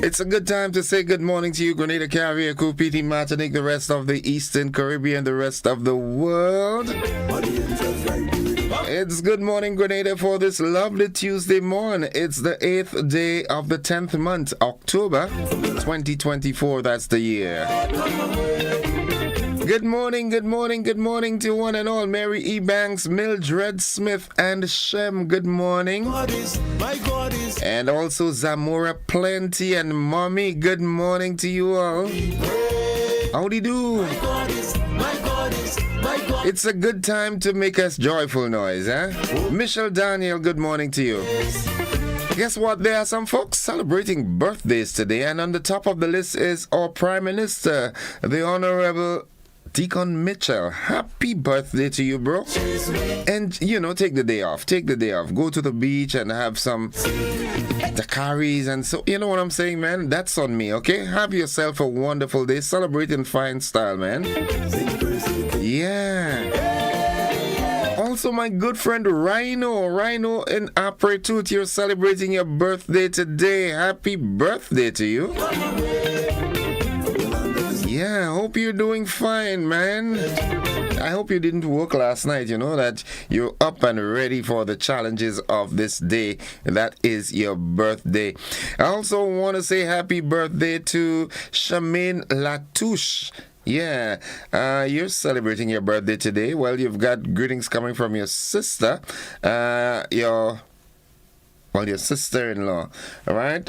It's a good time to say good morning to you, Grenada, Caribbean, PT, Martinique, the rest of the Eastern Caribbean, the rest of the world. It's good morning, Grenada, for this lovely Tuesday morning. It's the 8th day of the 10th month, October 2024. That's the year. Good morning, good morning, good morning to one and all. Mary E. Banks, Mildred Smith, and Shem, good morning. And also Zamora Plenty and Mommy, good morning to you all. Howdy do? It's a good time to make us joyful noise, eh? Michelle Daniel, good morning to you. Guess what? There are some folks celebrating birthdays today, and on the top of the list is our Prime Minister, the Honorable Deacon Mitchell. Happy birthday to you, bro. And, take the day off. Take the day off. Go to the beach and have some daiquiris and so, you know what I'm saying, man? That's on me, okay? Have yourself a wonderful day. Celebrate in fine style, man. Yeah. Also, my good friend Rhino in Apretut, you're celebrating your birthday today. Happy birthday to you. Yeah, hope you're doing fine, man. I hope you didn't work last night, that you're up and ready for the challenges of this day. That is your birthday. I also want to say happy birthday to Charmaine Latouche. Yeah, you're celebrating your birthday today. Well, you've got greetings coming from your sister, your sister-in-law. All right,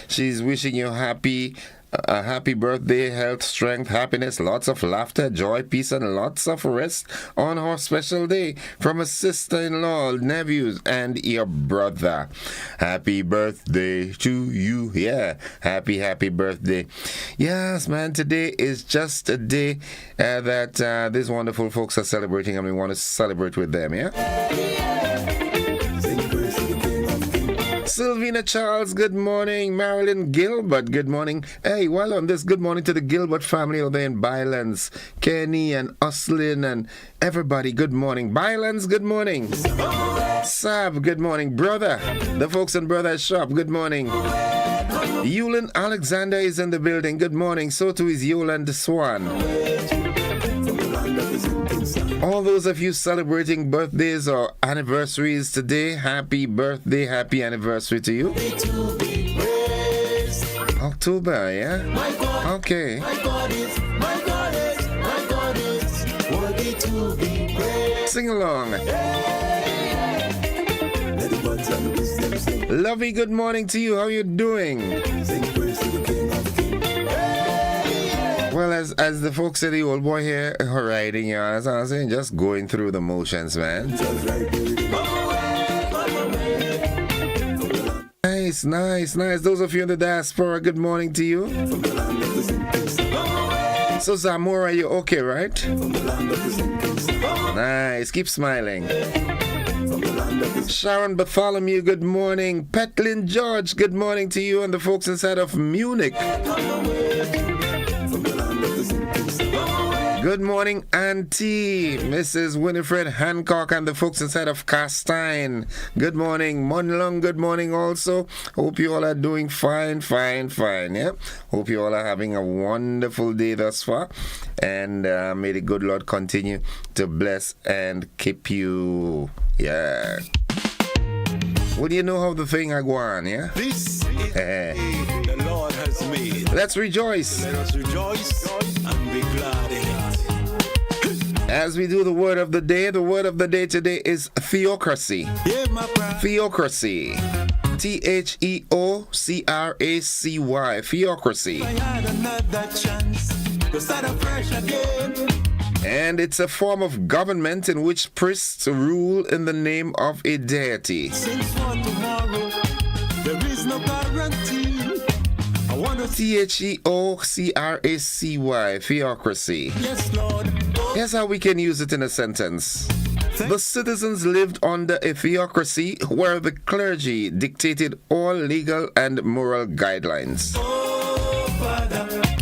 she's wishing you a happy birthday, health, strength, happiness, lots of laughter, joy, peace, and lots of rest on her special day from a sister-in-law, nephews, and your brother. Happy birthday to you. Yeah, happy birthday. Yes, man, today is just a day that these wonderful folks are celebrating, and we want to celebrate with them, yeah? Sylvina Charles, good morning. Marilyn Gilbert, good morning. Hey, while on this, good morning to the Gilbert family over there in Bylands. Kenny and Oslin and everybody, good morning. Bylands, good morning. Sab, good morning. Brother, the folks in Brother's Shop, good morning. Yulin Alexander is in the building, good morning. So too is Yoland Swan. All those of you celebrating birthdays or anniversaries today, happy birthday, happy anniversary to you. October, yeah? Okay. Sing along. Lovey, good morning to you. How you doing? Well, as the folks say, the old boy here riding, that's what I'm saying, just going through the motions, man. Nice. Those of you in the diaspora, good morning to you. So, Zamora, you okay, right? Nice, keep smiling. Sharon Bartholomew, good morning. Petlin George, good morning to you and the folks inside of Munich. Good morning, Auntie, Mrs. Winifred Hancock, and the folks inside of Castine. Good morning, Monlong, good morning also. Hope you all are doing fine, yeah? Hope you all are having a wonderful day thus far. And may the good Lord continue to bless and keep you. Yeah. Well, you know how the thing I go on, yeah? This is the Lord has made. Let's rejoice. Let us rejoice and be glad in it. As we do the word of the day today is theocracy. Theocracy. Theocracy. Theocracy. I had another chance to start afresh again. And it's a form of government in which priests rule in the name of a deity. Since for tomorrow, there is no guarantee. I want to Theocracy. Theocracy. Yes, Lord. Here's how we can use it in a sentence. The citizens lived under a theocracy where the clergy dictated all legal and moral guidelines.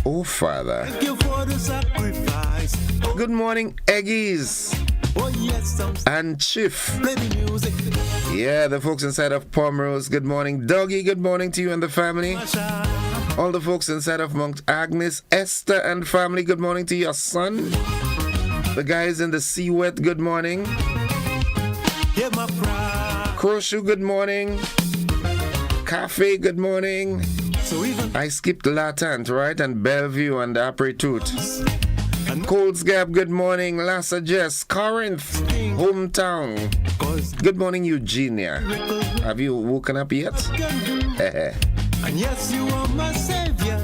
Oh, Father. Thank you for the sacrifice. Good morning, Eggies. Oh, yes, and Chief. play the music. Yeah, the folks inside of Pomerose. Good morning, Doggy. Good morning to you and the family. All the folks inside of Mount Agnes, Esther and family, good morning to your son. The guys in the Sea Wet, good morning. Croshu, good morning. Cafe, good morning. I skipped Latant, right? And Bellevue and Apretut. Colds Gap, good morning. Lassa Jess, Corinth, hometown. Good morning, Eugenia. Have you woken up yet? And yes, you are my savior.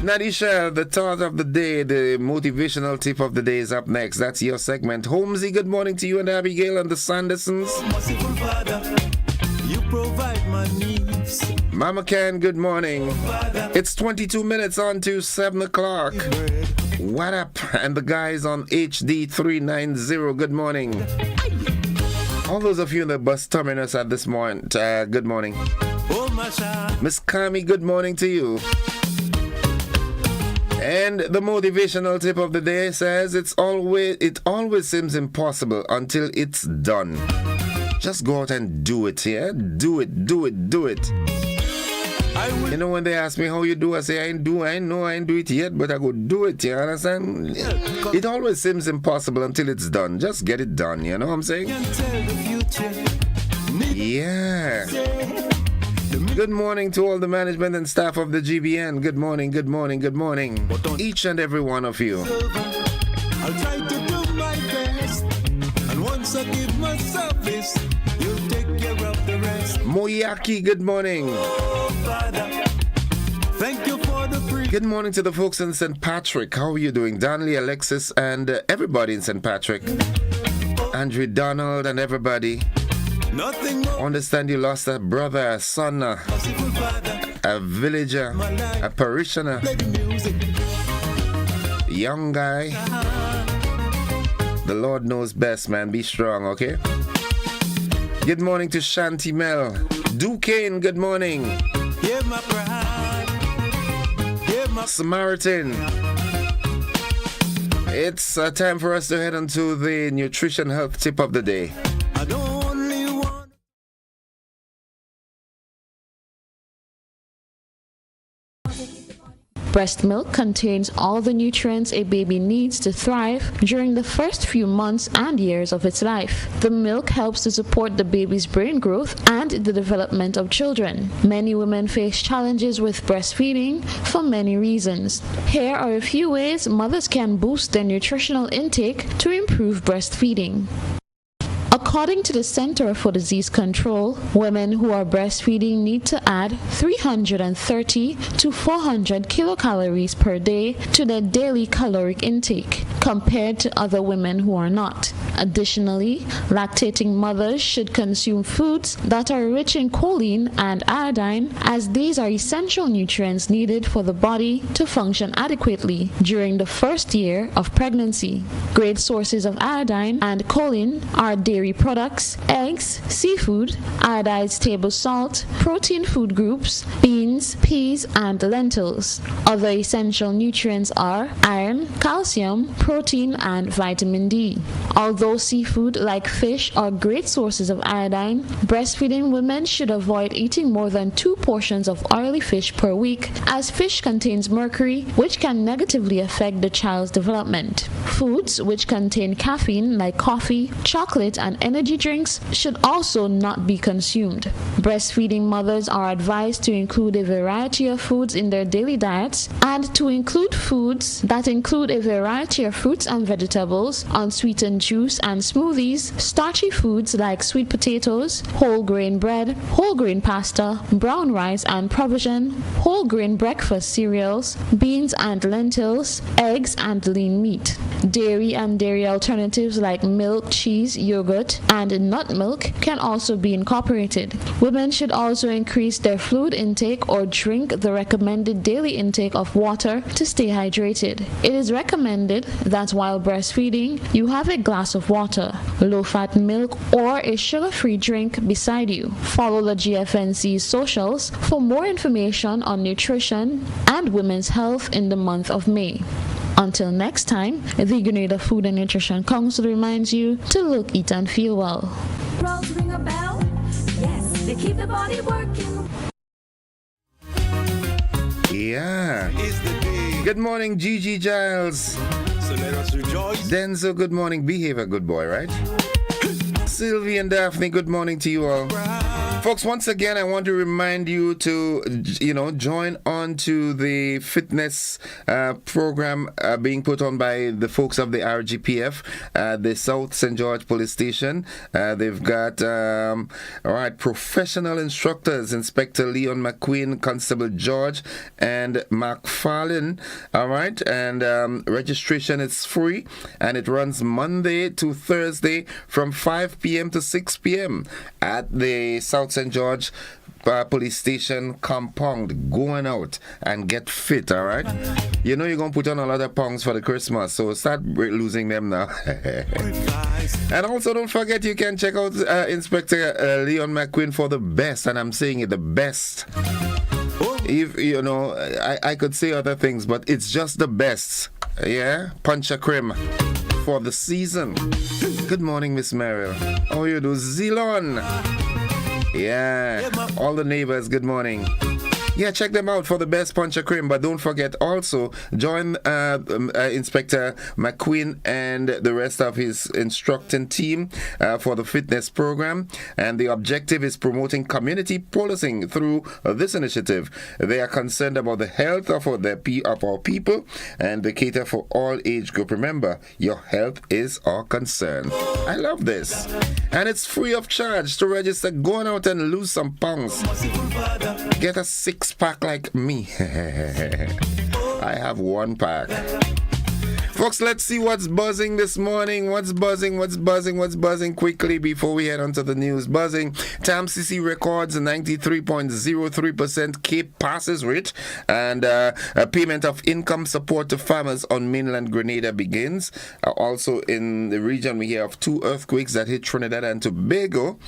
Nadisha, the thought of the day, the motivational tip of the day is up next. That's your segment. Holmesy, good morning to you and Abigail and the Sandersons. Merciful Father, you provide my needs. Mama Can, good morning. It's 22 minutes on to 7 o'clock. What up? And the guys on HD 390, good morning. All those of you in the bus terminus at this moment, good morning. Miss Kami, good morning to you. And the motivational tip of the day says it always seems impossible until it's done. Just go out and do it, yeah? Do it. You know, when they ask me how you do, I say I ain't do it yet, but I go do it, you understand? It always seems impossible until it's done. Just get it done, you know what I'm saying? Yeah. Good morning to all the management and staff of the GBN. Good morning. Each and every one of you. I'll try to do my best. And once I give my service, you'll take care of the rest. Moyaki, good morning. Oh, Father, thank you for the free. Good morning to the folks in St. Patrick. How are you doing? Danley, Alexis, and everybody in St. Patrick. Andrew, Donald, and everybody. Nothing more. Understand you lost a brother, a son, a villager, a parishioner, young guy. The Lord knows best, man. Be strong, okay? Good morning to Shanti Mel. Duquesne, good morning. Hear my pride. Hear my Samaritan. It's time for us to head on to the nutrition health tip of the day. I don't only want. Breast milk contains all the nutrients a baby needs to thrive during the first few months and years of its life. The milk helps to support the baby's brain growth and the development of children. Many women face challenges with breastfeeding for many reasons. Here are a few ways mothers can boost their nutritional intake to improve breastfeeding. According to the Center for Disease Control, women who are breastfeeding need to add 330 to 400 kilocalories per day to their daily caloric intake, compared to other women who are not. Additionally, lactating mothers should consume foods that are rich in choline and iodine, as these are essential nutrients needed for the body to function adequately during the first year of pregnancy. Great sources of iodine and choline are dairy products, eggs, seafood, iodized table salt, protein food groups, beans, peas, and lentils. Other essential nutrients are iron, calcium, protein, and vitamin D. Although seafood like fish are great sources of iodine, breastfeeding women should avoid eating more than 2 portions of oily fish per week, as fish contains mercury, which can negatively affect the child's development. Foods which contain caffeine like coffee, chocolate, and energy drinks should also not be consumed. Breastfeeding mothers are advised to include a variety of foods in their daily diets and to include foods that include a variety of fruits and vegetables, unsweetened juice and smoothies, starchy foods like sweet potatoes, whole grain bread, whole grain pasta, brown rice and provision, whole grain breakfast cereals, beans and lentils, eggs and lean meat. Dairy and dairy alternatives like milk, cheese, yogurt, and nut milk can also be incorporated. Women should also increase their fluid intake or drink the recommended daily intake of water to stay hydrated. It is recommended that while breastfeeding, you have a glass of water, low-fat milk, or a sugar-free drink beside you. Follow the GFNC's socials for more information on nutrition and women's health in the month of May. Until next time, the Grenada Food and Nutrition Council reminds you to look, eat, and feel well. Rolls ring a bell? Yes, they keep the body working. Yeah. is the day. Good morning, Gigi Giles. So let us rejoice. Denzel, good morning. Behave a good boy, right? Sylvie and Daphne, good morning to you all. Folks, once again, I want to remind you to, join on to the fitness program being put on by the folks of the RGPF, the South St. George Police Station. They've got, professional instructors, Inspector Leon McQueen, Constable George, and Mark Fallon. All right, and registration is free, and it runs Monday to Thursday from 5 p.m. to 6 p.m. at the South St. George Police Station compound. Going out and get fit, all right? You know you're going to put on a lot of pounds for the Christmas, so start losing them now. And also don't forget you can check out Inspector Leon McQueen for the best, and I'm saying it, the best. If I could say other things, but it's just the best. Yeah? Punch a cream for the season. Good morning, Miss Merrill. How you do? Zilon. Yeah, all the neighbors, good morning. Yeah, check them out for the best puncher cream. But don't forget also, join Inspector McQueen and the rest of his instructing team for the fitness program. And the objective is promoting community policing through this initiative. They are concerned about the health of our people, and they cater for all age group. Remember, your health is our concern. I love this. And it's free of charge to register. Go on out and lose some pounds. Get a 6-pack like me. I have 1 pack. Folks, let's see what's buzzing this morning. What's buzzing quickly before we head on to the news. Buzzing. TAMCC records a 93.03% Cape passes rate, and a payment of income support to farmers on mainland Grenada begins. Also in the region, we hear of 2 earthquakes that hit Trinidad and Tobago.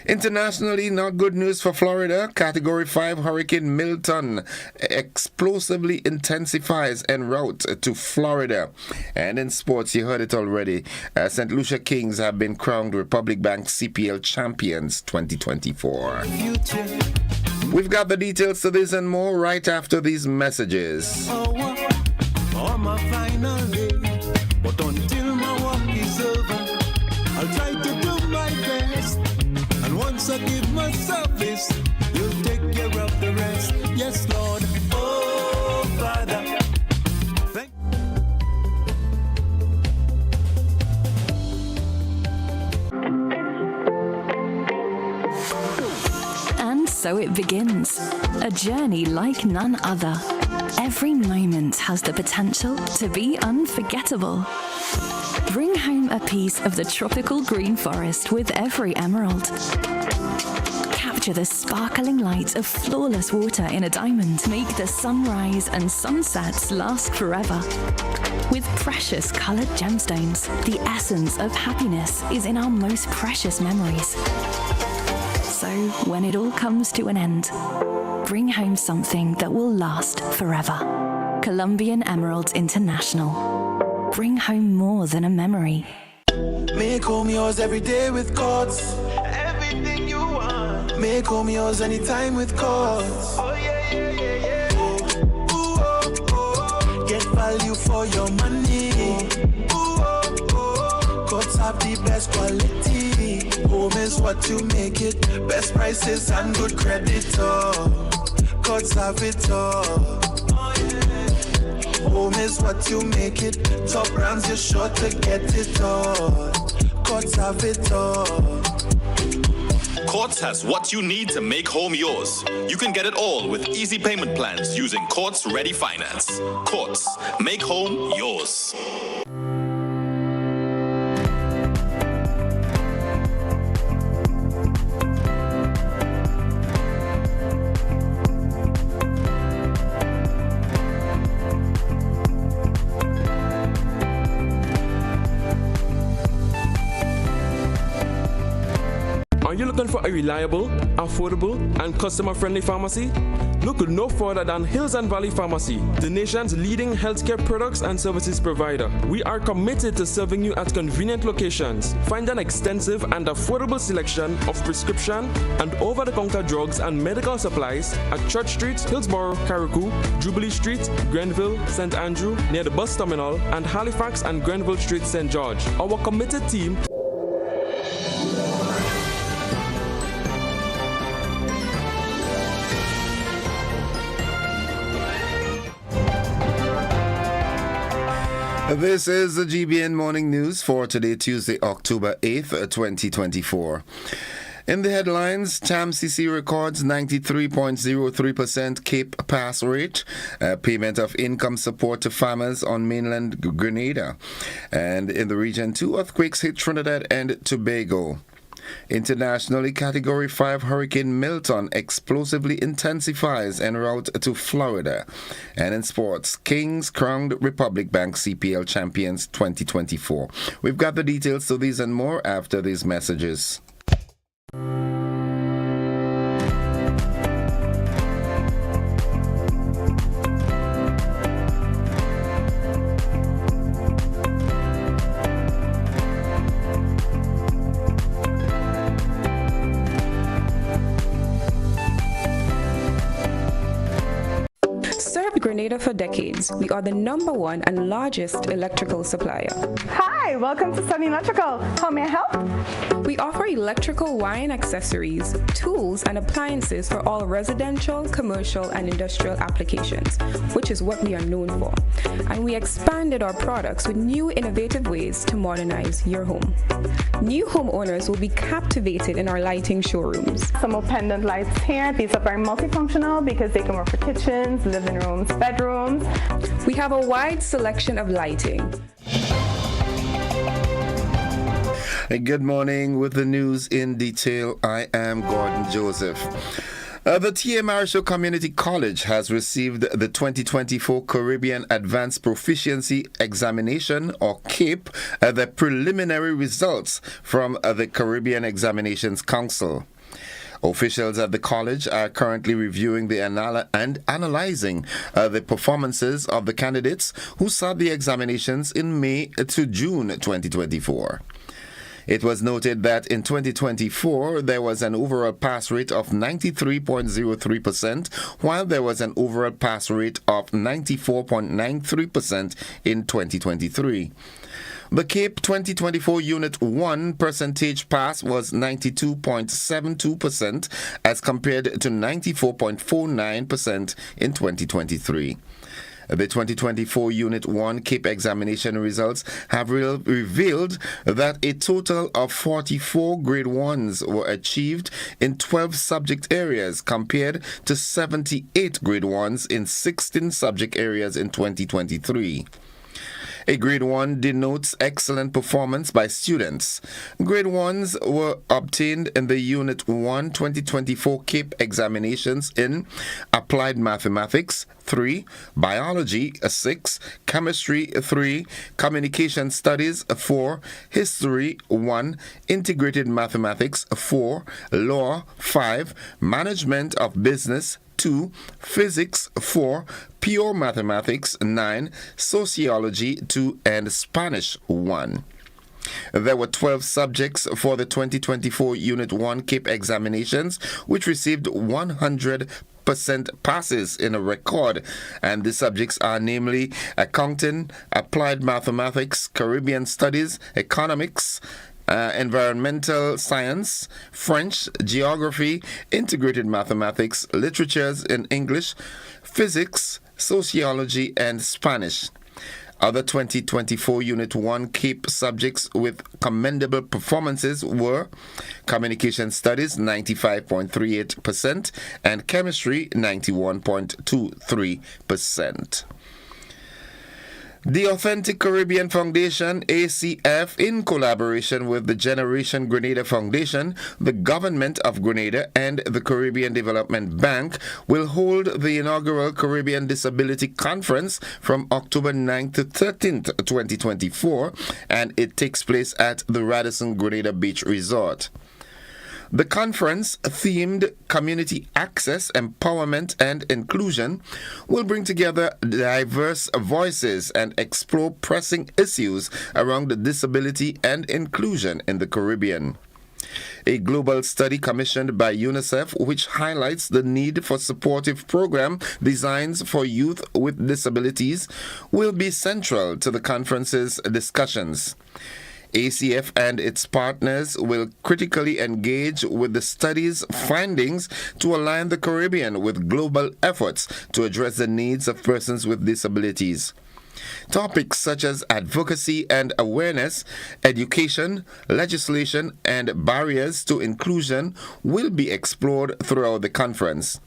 Internationally, not good news for Florida. Category 5 Hurricane Milton explosively intensifies en route to Florida. And in sports, you heard it already. St. Lucia Kings have been crowned Republic Bank CPL champions 2024. We've got the details to this and more right after these messages. On my final day, but until my work is over, I'll try to do my best. And once I give my service, you'll take care of the rest. Yes, Lord. Oh, Father. Thank And so it begins. A journey like none other. Every moment has the potential to be unforgettable. Bring home a piece of the tropical green forest with every emerald. Capture the sparkling light of flawless water in a diamond. Make the sunrise and sunsets last forever. With precious colored gemstones, the essence of happiness is in our most precious memories. So when it all comes to an end, bring home something that will last forever. Colombian Emeralds International. Bring home more than a memory. Make home yours every day with Courts. Everything you want. Make home yours anytime with Courts. Oh yeah, yeah, yeah, yeah. Ooh, oh, oh. Get value for your money. Ooh, oh, oh. Courts have the best quality. Home is what you make it. Best prices and good credit. Oh. Courts have it all. Home is what you make it. Top brands, you're sure to get it all. Courts have it all. Courts has what you need to make home yours. You can get it all with easy payment plans using Courts Ready Finance. Courts, make home yours. Are you looking for a reliable, affordable, and customer-friendly pharmacy? Look no further than Hills and Valley Pharmacy, the nation's leading healthcare products and services provider. We are committed to serving you at convenient locations. Find an extensive and affordable selection of prescription and over-the-counter drugs and medical supplies at Church Street, Hillsborough, Carriacou, Jubilee Street, Grenville, St. Andrew, near the bus terminal, and Halifax and Grenville Street, St. George. Our committed team This is the GBN Morning News for today, Tuesday, October 8th, 2024. In the headlines, ChamCC records 93.03% Cape pass rate, payment of income support to farmers on mainland Grenada. And in the region, 2 earthquakes hit Trinidad and Tobago. Internationally, Category 5 Hurricane Milton explosively intensifies en route to Florida. And in sports, Kings crowned Republic Bank CPL Champions 2024. We've got the details to these and more after these messages. Grenada for decades. We are the #1 and largest electrical supplier. Hi, welcome to Sunny Electrical. How may I help? We offer electrical wire and accessories, tools, and appliances for all residential, commercial, and industrial applications, which is what we are known for. And we expanded our products with new innovative ways to modernize your home. New homeowners will be captivated in our lighting showrooms. Some of pendant lights here. These are very multifunctional because they can work for kitchens, living rooms, bedrooms. We have a wide selection of lighting. Good morning. With the news in detail, I am Gordon Joseph. The T.A. Marshall Community College has received the 2024 Caribbean Advanced Proficiency Examination, or CAPE, the preliminary results from the Caribbean Examinations Council. Officials at the college are currently reviewing and analyzing the performances of the candidates who sat the examinations in May to June 2024. It was noted that in 2024, there was an overall pass rate of 93.03%, while there was an overall pass rate of 94.93% in 2023. The Cape 2024 Unit 1 percentage pass was 92.72% as compared to 94.49% in 2023. The 2024 Unit 1 Cape examination results have revealed that a total of 44 Grade 1s were achieved in 12 subject areas compared to 78 Grade 1s in 16 subject areas in 2023. A Grade 1 denotes excellent performance by students. Grade 1s were obtained in the Unit 1 2024 Cape examinations in Applied Mathematics 3, Biology 6, Chemistry 3, Communication Studies 4, History 1, Integrated Mathematics 4, Law 5, Management of Business 2, Physics 4, Pure Mathematics 9, Sociology 2, and Spanish 1. There were 12 subjects for the 2024 Unit 1 Cape examinations, which received 100% passes in a record, and the subjects are namely Accounting, Applied Mathematics, Caribbean Studies, Economics, Environmental Science, French, Geography, Integrated Mathematics, Literatures in English, Physics, Sociology, and Spanish. Other 2024 Unit 1 Cape subjects with commendable performances were Communication Studies 95.38% and Chemistry 91.23%. The Authentic Caribbean Foundation, ACF, in collaboration with the Generation Grenada Foundation, the Government of Grenada, and the Caribbean Development Bank, will hold the inaugural Caribbean Disability Conference from October 9th to 13th, 2024, and it takes place at the Radisson Grenada Beach Resort. The conference, themed Community Access, Empowerment and Inclusion, will bring together diverse voices and explore pressing issues around disability and inclusion in the Caribbean. A global study commissioned by UNICEF, which highlights the need for supportive program designs for youth with disabilities, will be central to the conference's discussions. ACF and its partners will critically engage with the study's findings to align the Caribbean with global efforts to address the needs of persons with disabilities. Topics such as advocacy and awareness, education, legislation, and barriers to inclusion will be explored throughout the conference.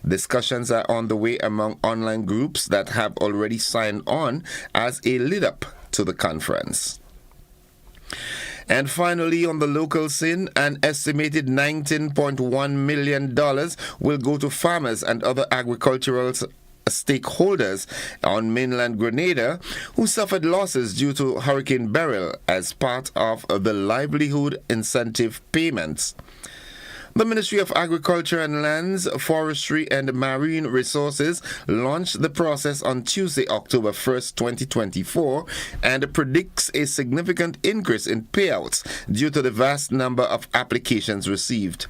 Discussions are on the way among online groups that have already signed on as a lead-up to the conference. And finally, on the local scene, an estimated $19.1 million will go to farmers and other agricultural stakeholders on mainland Grenada who suffered losses due to Hurricane Beryl as part of the livelihood incentive payments. The Ministry of Agriculture and Lands, Forestry and Marine Resources launched the process on Tuesday, October 1st, 2024, and predicts a significant increase in payouts due to the vast number of applications received.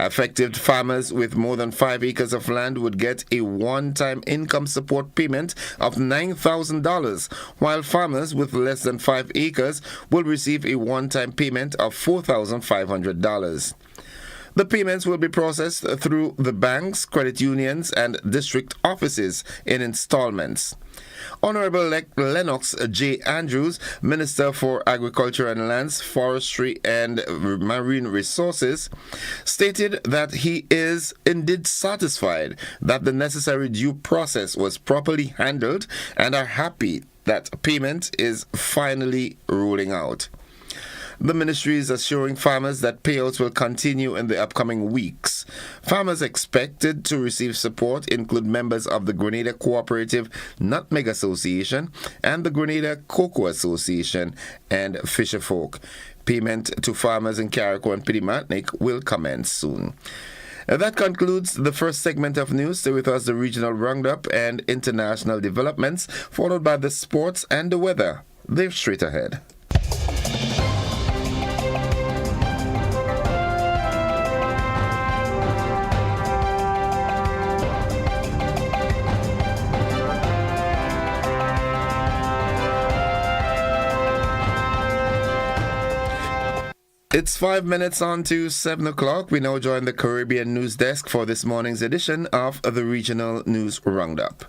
Affected farmers with more than 5 acres of land would get a one-time income support payment of $9,000, while farmers with less than 5 acres will receive a one-time payment of $4,500. The payments will be processed through the banks, credit unions, and district offices in installments. Honorable Lennox J. Andrews, Minister for Agriculture and Lands, Forestry and Marine Resources, stated that he is indeed satisfied that the necessary due process was properly handled and are happy that payment is finally rolling out. The ministry is assuring farmers that payouts will continue in the upcoming weeks. Farmers expected to receive support include members of the Grenada Cooperative Nutmeg Association and the Grenada Cocoa Association and Fisherfolk. Payment to farmers in Carriacou and Pidimatnik will commence soon. That concludes the first segment of news. Stay with us, the regional roundup and international developments, followed by the sports and the weather. They're straight ahead. It's 5 minutes on to 7 o'clock. We now join the Caribbean News Desk for this morning's edition of the Regional News Roundup.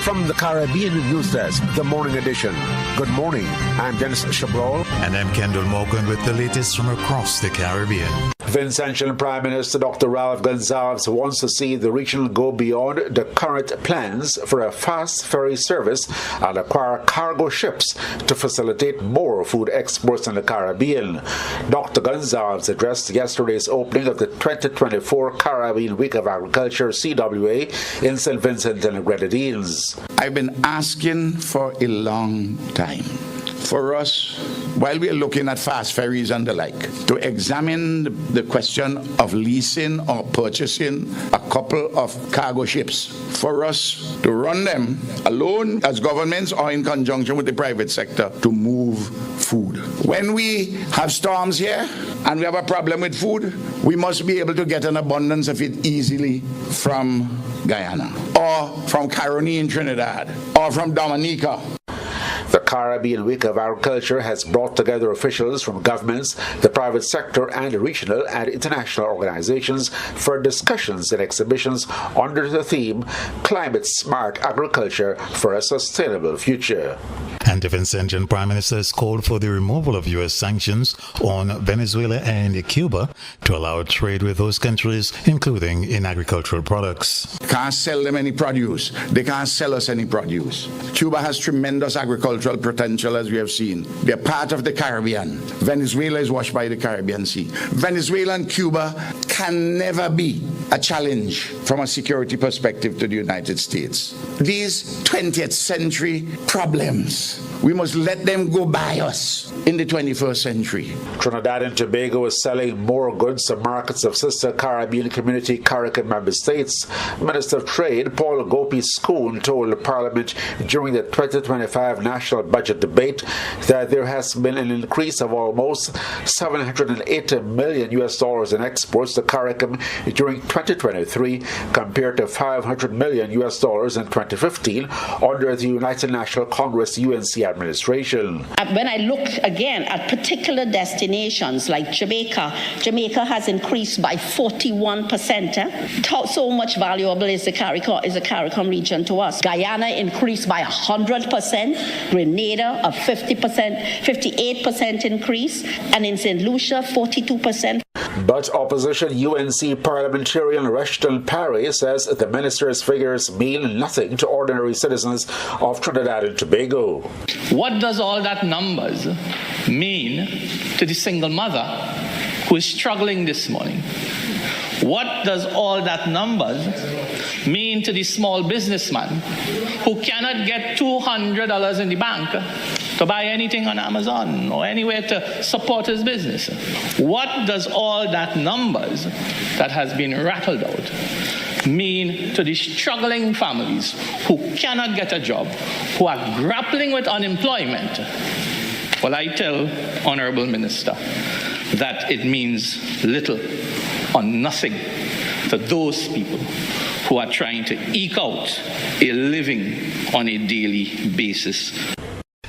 From the Caribbean News Desk, the morning edition. Good morning, I'm Dennis Chabrol. And I'm Kendall Morgan with the latest from across the Caribbean. Vincentian Prime Minister Dr. Ralph Gonsalves wants to see the region go beyond the current plans for a fast ferry service and acquire cargo ships to facilitate more food exports in the Caribbean. Dr. Gonsalves addressed yesterday's opening of the 2024 Caribbean Week of Agriculture CWA in St. Vincent and the Grenadines. I've been asking for a long time for us, while we are looking at fast ferries and the like, to examine the question of leasing or purchasing a couple of cargo ships for us to run them alone as governments or in conjunction with the private sector to move food. When we have storms here and we have a problem with food, we must be able to get an abundance of it easily from Guyana or from Caroni in Trinidad or from Dominica. The Caribbean Week of Agriculture has brought together officials from governments, the private sector, and regional and international organizations for discussions and exhibitions under the theme Climate Smart Agriculture for a Sustainable Future. And the Vincentian Prime Minister has called for the removal of U.S. sanctions on Venezuela and Cuba to allow trade with those countries, including in agricultural products. Can't sell them any produce. They can't sell us any produce. Cuba has tremendous agricultural potential, as we have seen. They're part of the Caribbean. Venezuela is washed by the Caribbean Sea. Venezuela and Cuba can never be a challenge from a security perspective to the United States. These 20th century problems, we must let them go by us in the 21st century. Trinidad and Tobago is selling more goods to markets of sister Caribbean Community CARICOM member states. Minister of Trade Paul Gopi-Scoon told Parliament during the 2025 national budget debate that there has been an increase of almost $780 million in exports to CARICOM during 2023 compared to $500 million in 2015 under the United National Congress UNC administration. When I look again at particular destinations like Jamaica has increased by 41%. So much valuable is the CARICOM region to us. Guyana increased by 100%, Grenada a 58% increase, and in St. Lucia 42%. But opposition UNC parliamentarian Rushton Parry says the minister's figures mean nothing to ordinary citizens of Trinidad and Tobago. What does all that numbers mean to the single mother who is struggling this morning? What does all that numbers mean to the small businessman who cannot get $200 in the bank to buy anything on Amazon or anywhere to support his business? What does all that numbers that has been rattled out mean to the struggling families who cannot get a job, who are grappling with unemployment? Well, I tell Honorable Minister that it means little or nothing to those people who are trying to eke out a living on a daily basis.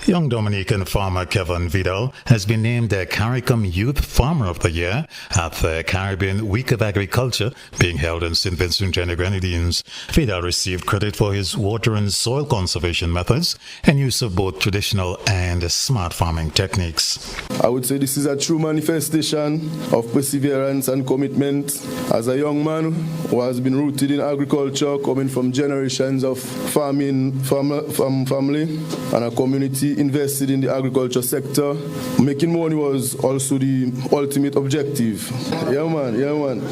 Young Dominican farmer Kevin Vidal has been named the CARICOM Youth Farmer of the Year at the Caribbean Week of Agriculture being held in St. Vincent and the Grenadines. Vidal received credit for his water and soil conservation methods and use of both traditional and smart farming techniques. I would say this is a true manifestation of perseverance and commitment. As a young man who has been rooted in agriculture, coming from generations of family and a community invested in the agriculture sector, making money was also the ultimate objective. Yeah, man.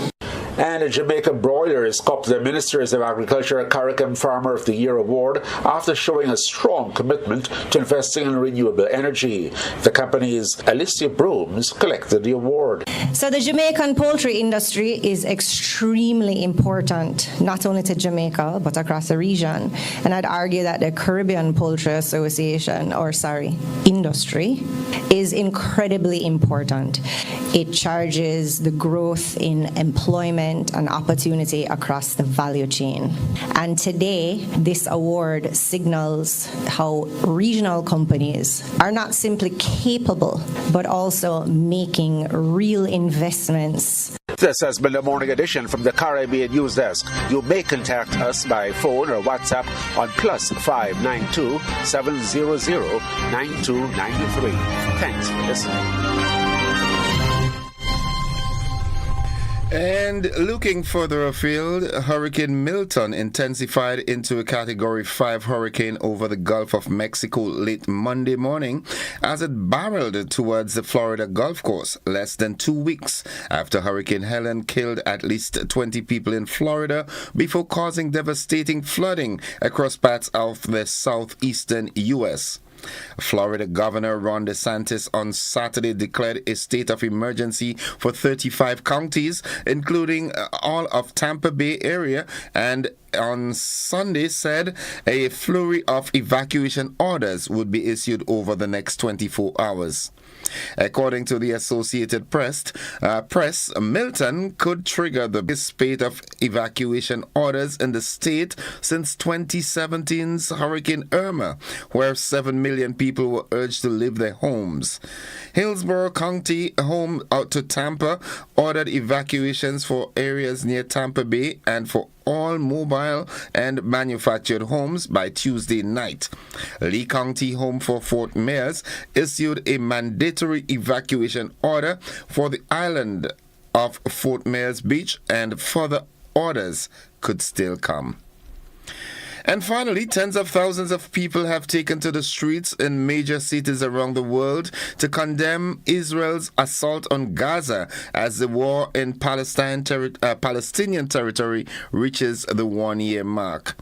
And Jamaica Broilers copped the Ministers of Agriculture CARICOM Farmer of the Year award after showing a strong commitment to investing in renewable energy. The company's Alicia Brooms collected the award. So the Jamaican poultry industry is extremely important, not only to Jamaica, but across the region. And I'd argue that the Caribbean Poultry industry is incredibly important. It charges the growth in employment and opportunity across the value chain. And today, this award signals how regional companies are not simply capable, but also making real investments. This has been the morning edition from the Caribbean News Desk. You may contact us by phone or WhatsApp on +592 700 9293. Thanks for listening. And looking further afield, Hurricane Milton intensified into a Category 5 hurricane over the Gulf of Mexico late Monday morning as it barreled towards the Florida Gulf Coast less than 2 weeks after Hurricane Helen killed at least 20 people in Florida before causing devastating flooding across parts of the southeastern U.S. Florida Governor Ron DeSantis on Saturday declared a state of emergency for 35 counties, including all of Tampa Bay area, and on Sunday said a flurry of evacuation orders would be issued over the next 24 hours. According to the Associated Press, Milton could trigger the biggest spate of evacuation orders in the state since 2017's Hurricane Irma, where 7 million people were urged to leave their homes. Hillsborough County, home to Tampa, ordered evacuations for areas near Tampa Bay and for all mobile and manufactured homes by Tuesday night. Lee County, home for Fort Myers, issued a mandatory evacuation order for the island of Fort Myers Beach, and further orders could still come. And finally, tens of thousands of people have taken to the streets in major cities around the world to condemn Israel's assault on Gaza as the war in Palestinian territory reaches the one-year mark.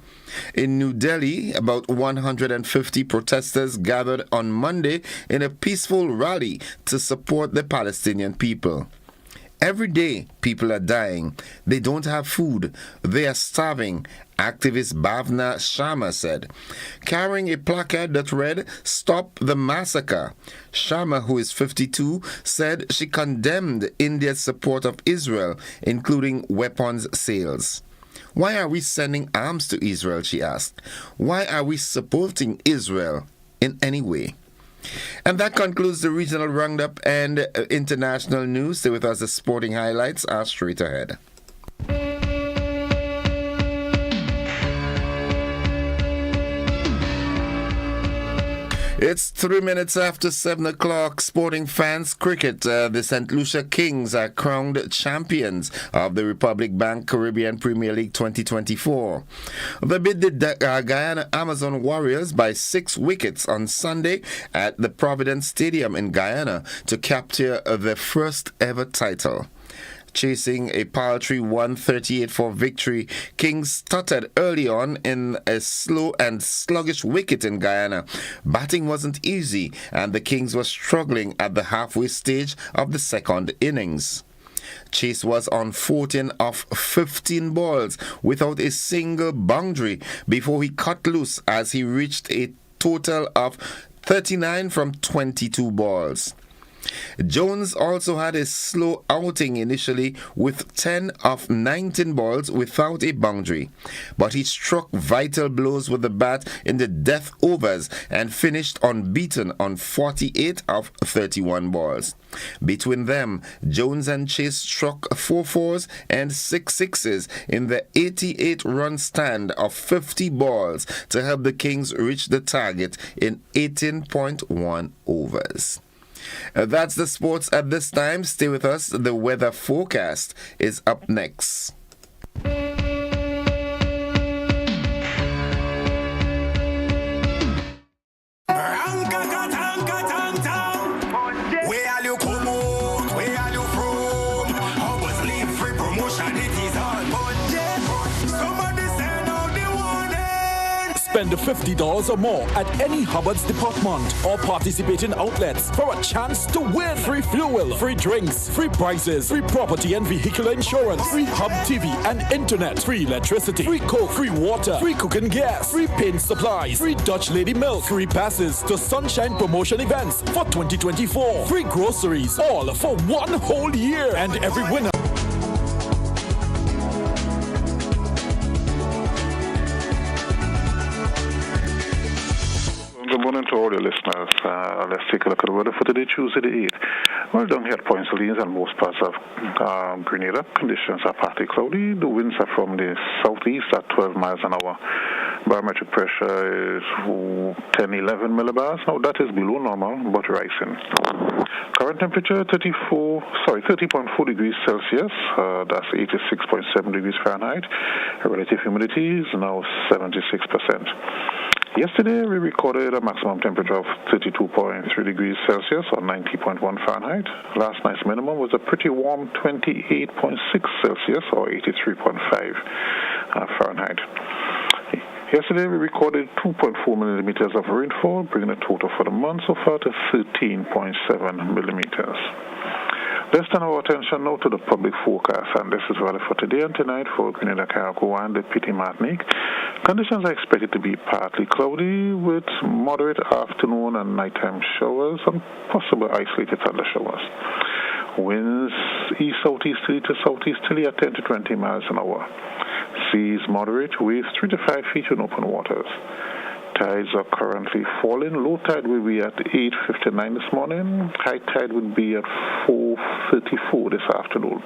In New Delhi, about 150 protesters gathered on Monday in a peaceful rally to support the Palestinian people. Every day, people are dying. They don't have food. They are starving, activist Bhavna Sharma said, carrying a placard that read, "Stop the Massacre." Sharma, who is 52, said she condemned India's support of Israel, including weapons sales. Why are we sending arms to Israel, she asked. Why are we supporting Israel in any way? And that concludes the regional roundup and international news. Stay with us. The sporting highlights are straight ahead. It's 3 minutes after 7 o'clock. Sporting fans, cricket. The St. Lucia Kings are crowned champions of the Republic Bank Caribbean Premier League 2024. They beat the Guyana Amazon Warriors by 6 wickets on Sunday at the Providence Stadium in Guyana to capture their first ever title. Chasing a paltry 138-4 victory, Kings stuttered early on in a slow and sluggish wicket in Guyana. Batting wasn't easy, and the Kings were struggling at the halfway stage of the second innings. Chase was on 14 of 15 balls without a single boundary before he cut loose as he reached a total of 39 from 22 balls. Jones also had a slow outing initially with 10 of 19 balls without a boundary, but he struck vital blows with the bat in the death overs and finished unbeaten on 48 of 31 balls. Between them, Jones and Chase struck 4 fours and 6 sixes in the 88-run stand of 50 balls to help the Kings reach the target in 18.1 overs. That's the sports at this time. Stay with us. The weather forecast is up next. Spend $50 or more at any Hubbard's department or participating outlets for a chance to win free fuel, free drinks, free prizes, free property and vehicular insurance, free Hub TV and internet, free electricity, free coke, free water, free cooking gas, free paint supplies, free Dutch Lady milk, free passes to Sunshine promotion events for 2024, free groceries, all for one whole year, and every winner. Good morning to all your listeners. Let's take a look at the weather for today, Tuesday the 8th. Well, down here at Point Salines and most parts of Grenada, conditions are partly cloudy. The winds are from the southeast at 12 miles an hour. Barometric pressure is 10-11 millibars. Now that is below normal, but rising. Current temperature 30.4 degrees Celsius. That's 86.7 degrees Fahrenheit. Relative humidity is now 76%. Yesterday, we recorded a maximum temperature of 32.3 degrees Celsius or 90.1 Fahrenheit. Last night's minimum was a pretty warm 28.6 Celsius or 83.5 Fahrenheit. Yesterday, we recorded 2.4 millimeters of rainfall, bringing the total for the month so far to 13.7 millimeters. Let's turn our attention now to the public forecast, and this is valid for today and tonight for Grenada, Carriacou, and the Petite Martinique. Conditions are expected to be partly cloudy with moderate afternoon and nighttime showers and possible isolated thundershowers. Winds east-southeasterly to southeasterly at 10 to 20 miles an hour. Seas moderate, waves 3 to 5 feet in open waters. Tides are currently falling. Low tide will be at 8:59 this morning. High tide will be at 4:34 this afternoon.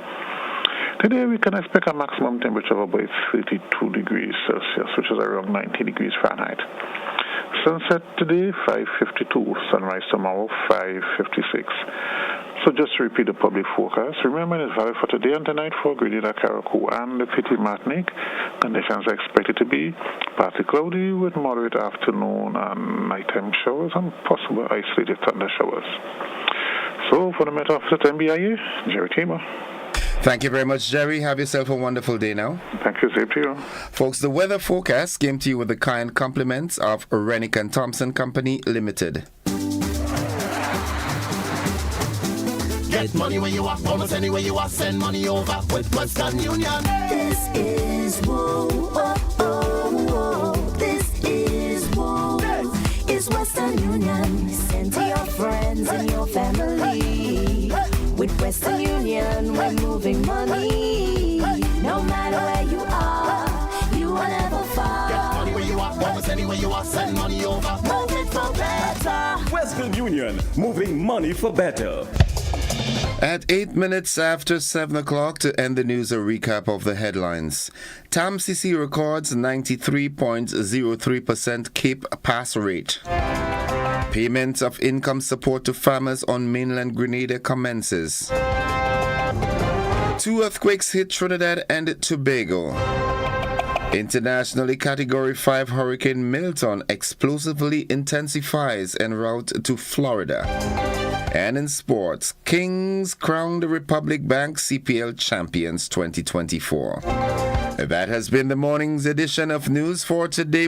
Today we can expect a maximum temperature of about 32 degrees Celsius, which is around 90 degrees Fahrenheit. Sunset today 5:52. Sunrise tomorrow 5:56. So just to repeat the public forecast, remember it's valid for today and tonight for Grenada, Carriacou, and the Petite Martinique. Conditions are expected to be partly cloudy with moderate afternoon and nighttime showers and possible isolated thunder showers. So for the Met Officer at MBIA, Jerry Tamer. Thank you very much, Jerry. Have yourself a wonderful day now. Thank you, same to you. Folks, the weather forecast came to you with the kind compliments of Rennick and Thompson Company Limited. Get money where you are, almost anywhere you are, send money over with Western Union. This is whoa, oh, oh, whoa. This is whoa. Is Western Union. Send to your friends and your family. With Western Union, we're moving money. No matter where you are, you will never fall. Get money where you are, almost anywhere you are, send money over. Move it for better. Western Union, moving money for better. At 8 minutes after 7 o'clock to end the news, a recap of the headlines. TAMCC records 93.03% Cape pass rate. Payment of income support to farmers on mainland Grenada commences. 2 earthquakes hit Trinidad and Tobago. Internationally Category 5 Hurricane Milton explosively intensifies en route to Florida. And in sports, Kings crown the Republic Bank CPL Champions 2024. That has been the morning's edition of news for today,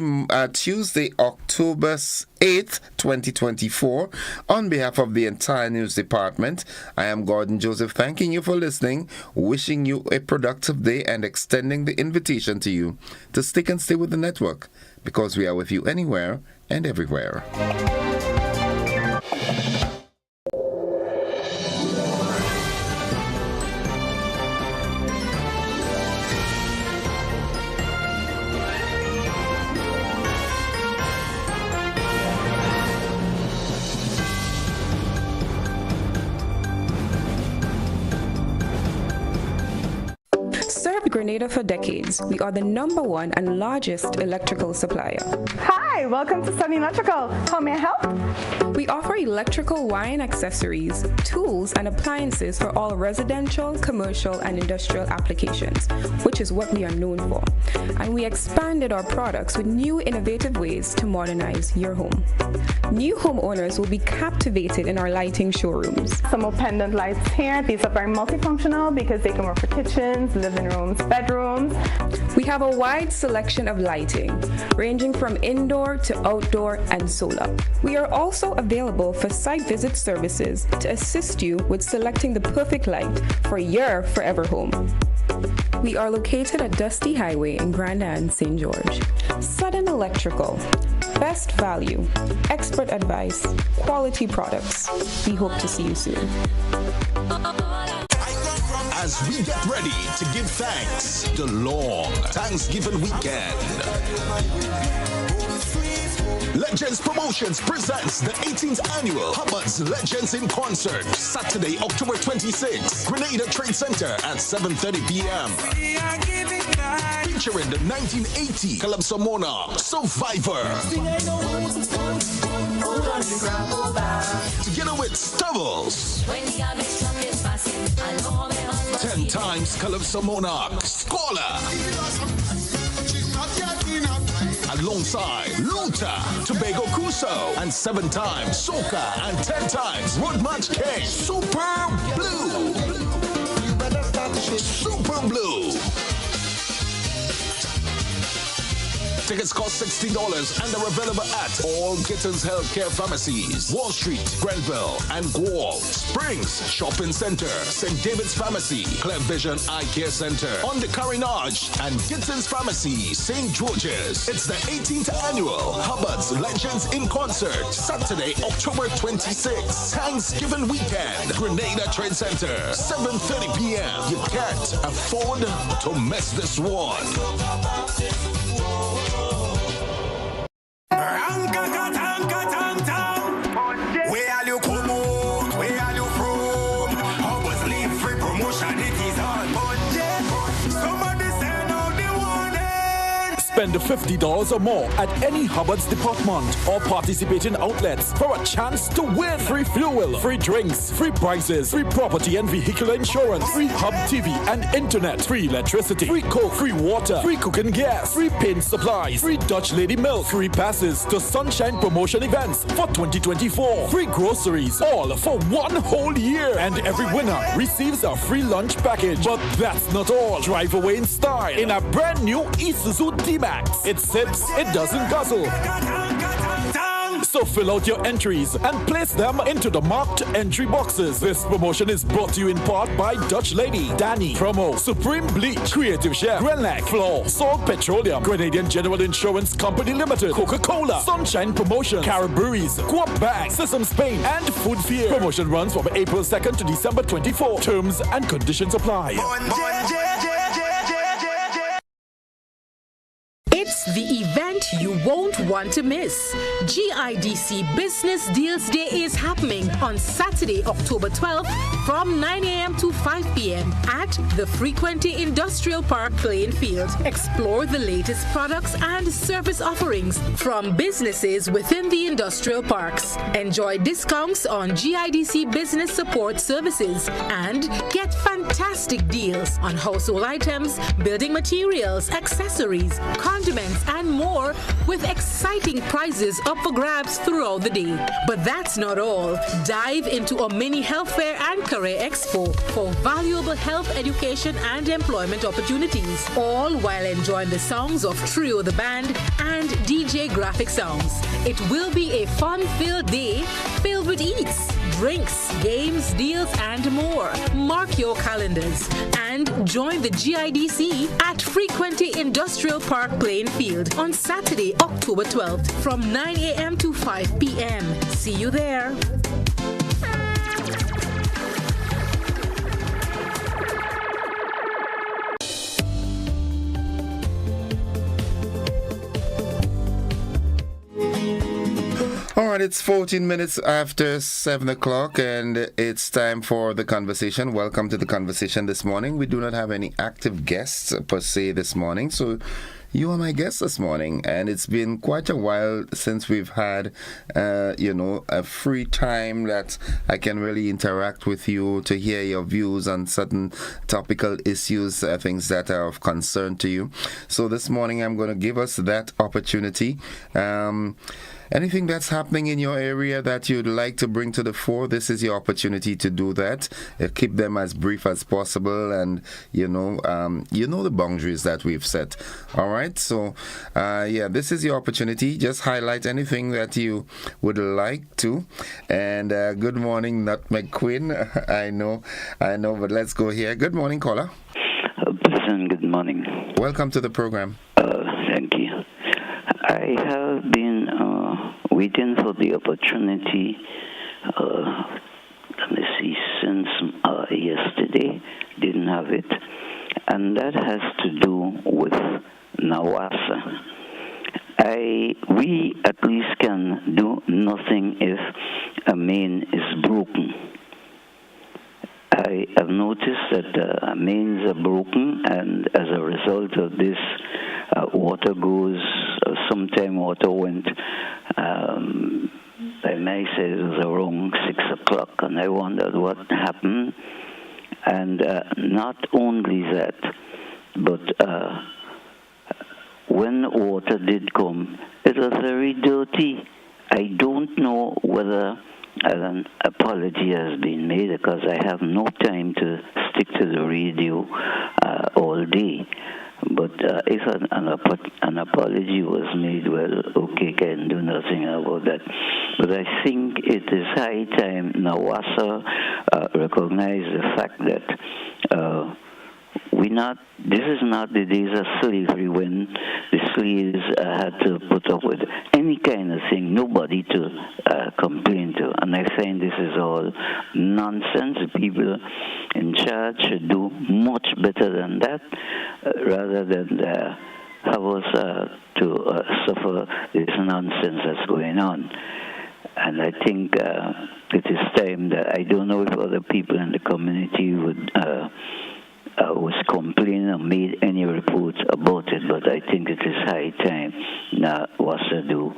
Tuesday, October 8th, 2024. On behalf of the entire news department, I am Gordon Joseph, thanking you for listening, wishing you a productive day, and extending the invitation to you to stick and stay with the network, because we are with you anywhere and everywhere. Grenada for decades. We are the #1 and largest electrical supplier. Hi, welcome to Sunny Electrical. How may I help? We offer electrical wire and accessories, tools and appliances for all residential, commercial and industrial applications, which is what we are known for. And we expanded our products with new innovative ways to modernize your home. New homeowners will be captivated in our lighting showrooms. Some more pendant lights here. These are very multifunctional because they can work for kitchens, living rooms, bedrooms. We have a wide selection of lighting, ranging from indoor to outdoor and solar. We are also available for site visit services to assist you with selecting the perfect light for your forever home. We are located at Dusty Highway in Grenada and St. George. Sudden Electrical. Best value, expert advice, quality products. We hope to see you soon. As we get ready to give thanks, the long Thanksgiving weekend. Legends Promotions presents the 18th annual Hubbard's Legends in Concert, Saturday, October 26th, Grenada Trade Center at 7:30 p.m. Featuring the 1980 Calypso Monarch, Survivor. Together with Stubbles. 10 times Calypso Monarch, Scholar. Alongside Luther, Tobago Crusoe, and 7 times Soca, and 10 times Road March King, Super Blue. Super Blue. Tickets cost $60 and are available at all Gittins Healthcare Pharmacies, Wall Street, Grenville, and Guelph, Springs Shopping Center, St. David's Pharmacy, Clear Vision Eye Care Center, on the Carinage, and Gittins Pharmacy, St. George's. It's the 18th annual Hubbard's Legends in Concert, Saturday, October 26th, Thanksgiving weekend, Grenada Trade Center, 7:30 p.m. You can't afford to miss this one. Spend $50 or more at any Hubbard's department or participating outlets for a chance to win free fuel, free drinks, free prizes, free property and vehicle insurance, free Hub TV and internet, free electricity, free coke, free water, free cooking gas, free paint supplies, free Dutch Lady milk, free passes to Sunshine promotion events for 2024, free groceries, all for 1 whole year. And every winner receives a free lunch package. But that's not all. Drive away in style in a brand new Isuzu D-Max. It sips, it doesn't guzzle. So fill out your entries and place them into the marked entry boxes. This promotion is brought to you in part by Dutch Lady, Danny, Promo, Supreme Bleach, Creative Chef, Grenlac, Floor, Salt Petroleum, Grenadian General Insurance Company Limited, Coca-Cola, Sunshine Promotion, Caribberies, Coop Bank, Sesame Spain, and Food Fear. Promotion runs from April 2nd to December 24. Terms and conditions apply. It's the event you won't want to miss. GIDC Business Deals Day is happening on Saturday, October 12th from 9 a.m. to 5 p.m. at the Frequenty Industrial Park playing field. Explore the latest products and service offerings from businesses within the industrial parks. Enjoy discounts on GIDC business support services and get fantastic deals on household items, building materials, accessories, condiments, and more, with exciting prizes up for grabs throughout the day. But that's not all. Dive into a mini health fair and career expo for valuable health education and employment opportunities, all while enjoying the songs of Trio the Band and DJ Graphic Sounds. It will be a fun-filled day filled with eats, drinks, games, deals, and more. Mark your calendars and join the GIDC at Frequenty Industrial Park playing field on Saturday, October 12th from 9 a.m. to 5 p.m. See you there. All right, it's 14 minutes after 7 o'clock, and it's time for the conversation. Welcome to the conversation this morning. We do not have any active guests per se this morning, so you are my guest this morning, and it's been quite a while since we've had, a free time that I can really interact with you to hear your views on certain topical issues, things that are of concern to you. So this morning I'm going to give us that opportunity. Anything that's happening in your area that you'd like to bring to the fore, this is your opportunity to do that. Keep them as brief as possible, and you know the boundaries that we've set. All right, so this is your opportunity. Just highlight anything that you would like to. And good morning, Nutmeg Queen. I know, but let's go here. Good morning, caller. Listen, good morning. Welcome to the program. Thank you. I have been waiting for the opportunity, since yesterday, didn't have it, and that has to do with NAWASA. We at least can do nothing if a main is broken. I have noticed that mains are broken, and as a result of this, water goes, sometime water went, I may say it was around 6 o'clock, and I wondered what happened. And not only that, but when water did come, it was very dirty. I don't know whether an apology has been made, because I have no time to stick to the radio all day. But if an apology was made, well, okay, can do nothing about that. But I think it is high time NAWASA recognize the fact that this is not the days of slavery when the slaves had to put up with any kind of thing, nobody to complain to. And I find this is all nonsense. The people in charge should do much better than that, rather than have us to suffer this nonsense that's going on. And I think it is time that, I don't know if other people in the community would was complaining or made any reports about it, but I think it is high time WASA do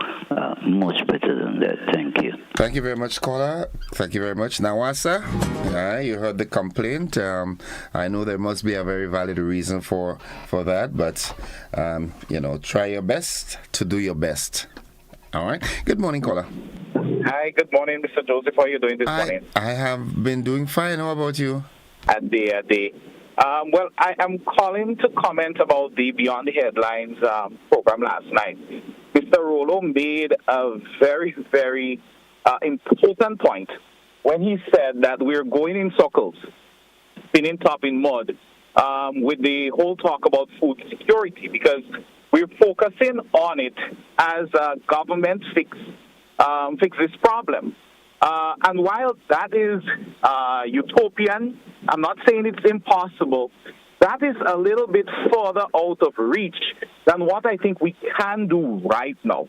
much better than that. Thank you. Thank you very much, caller. Thank you very much. Now, WASA, you heard the complaint. I know there must be a very valid reason for that, but, try your best to do your best. All right. Good morning, caller. Hi, good morning, Mr. Joseph. How are you doing this morning? I have been doing fine. How about you? At the well, I am calling to comment about the Beyond the Headlines program last night. Mr. Rollo made a very, very important point when he said that we're going in circles, spinning top in mud, with the whole talk about food security, because we're focusing on it as a government fix this problem. And while that is utopian, I'm not saying it's impossible, that is a little bit further out of reach than what I think we can do right now.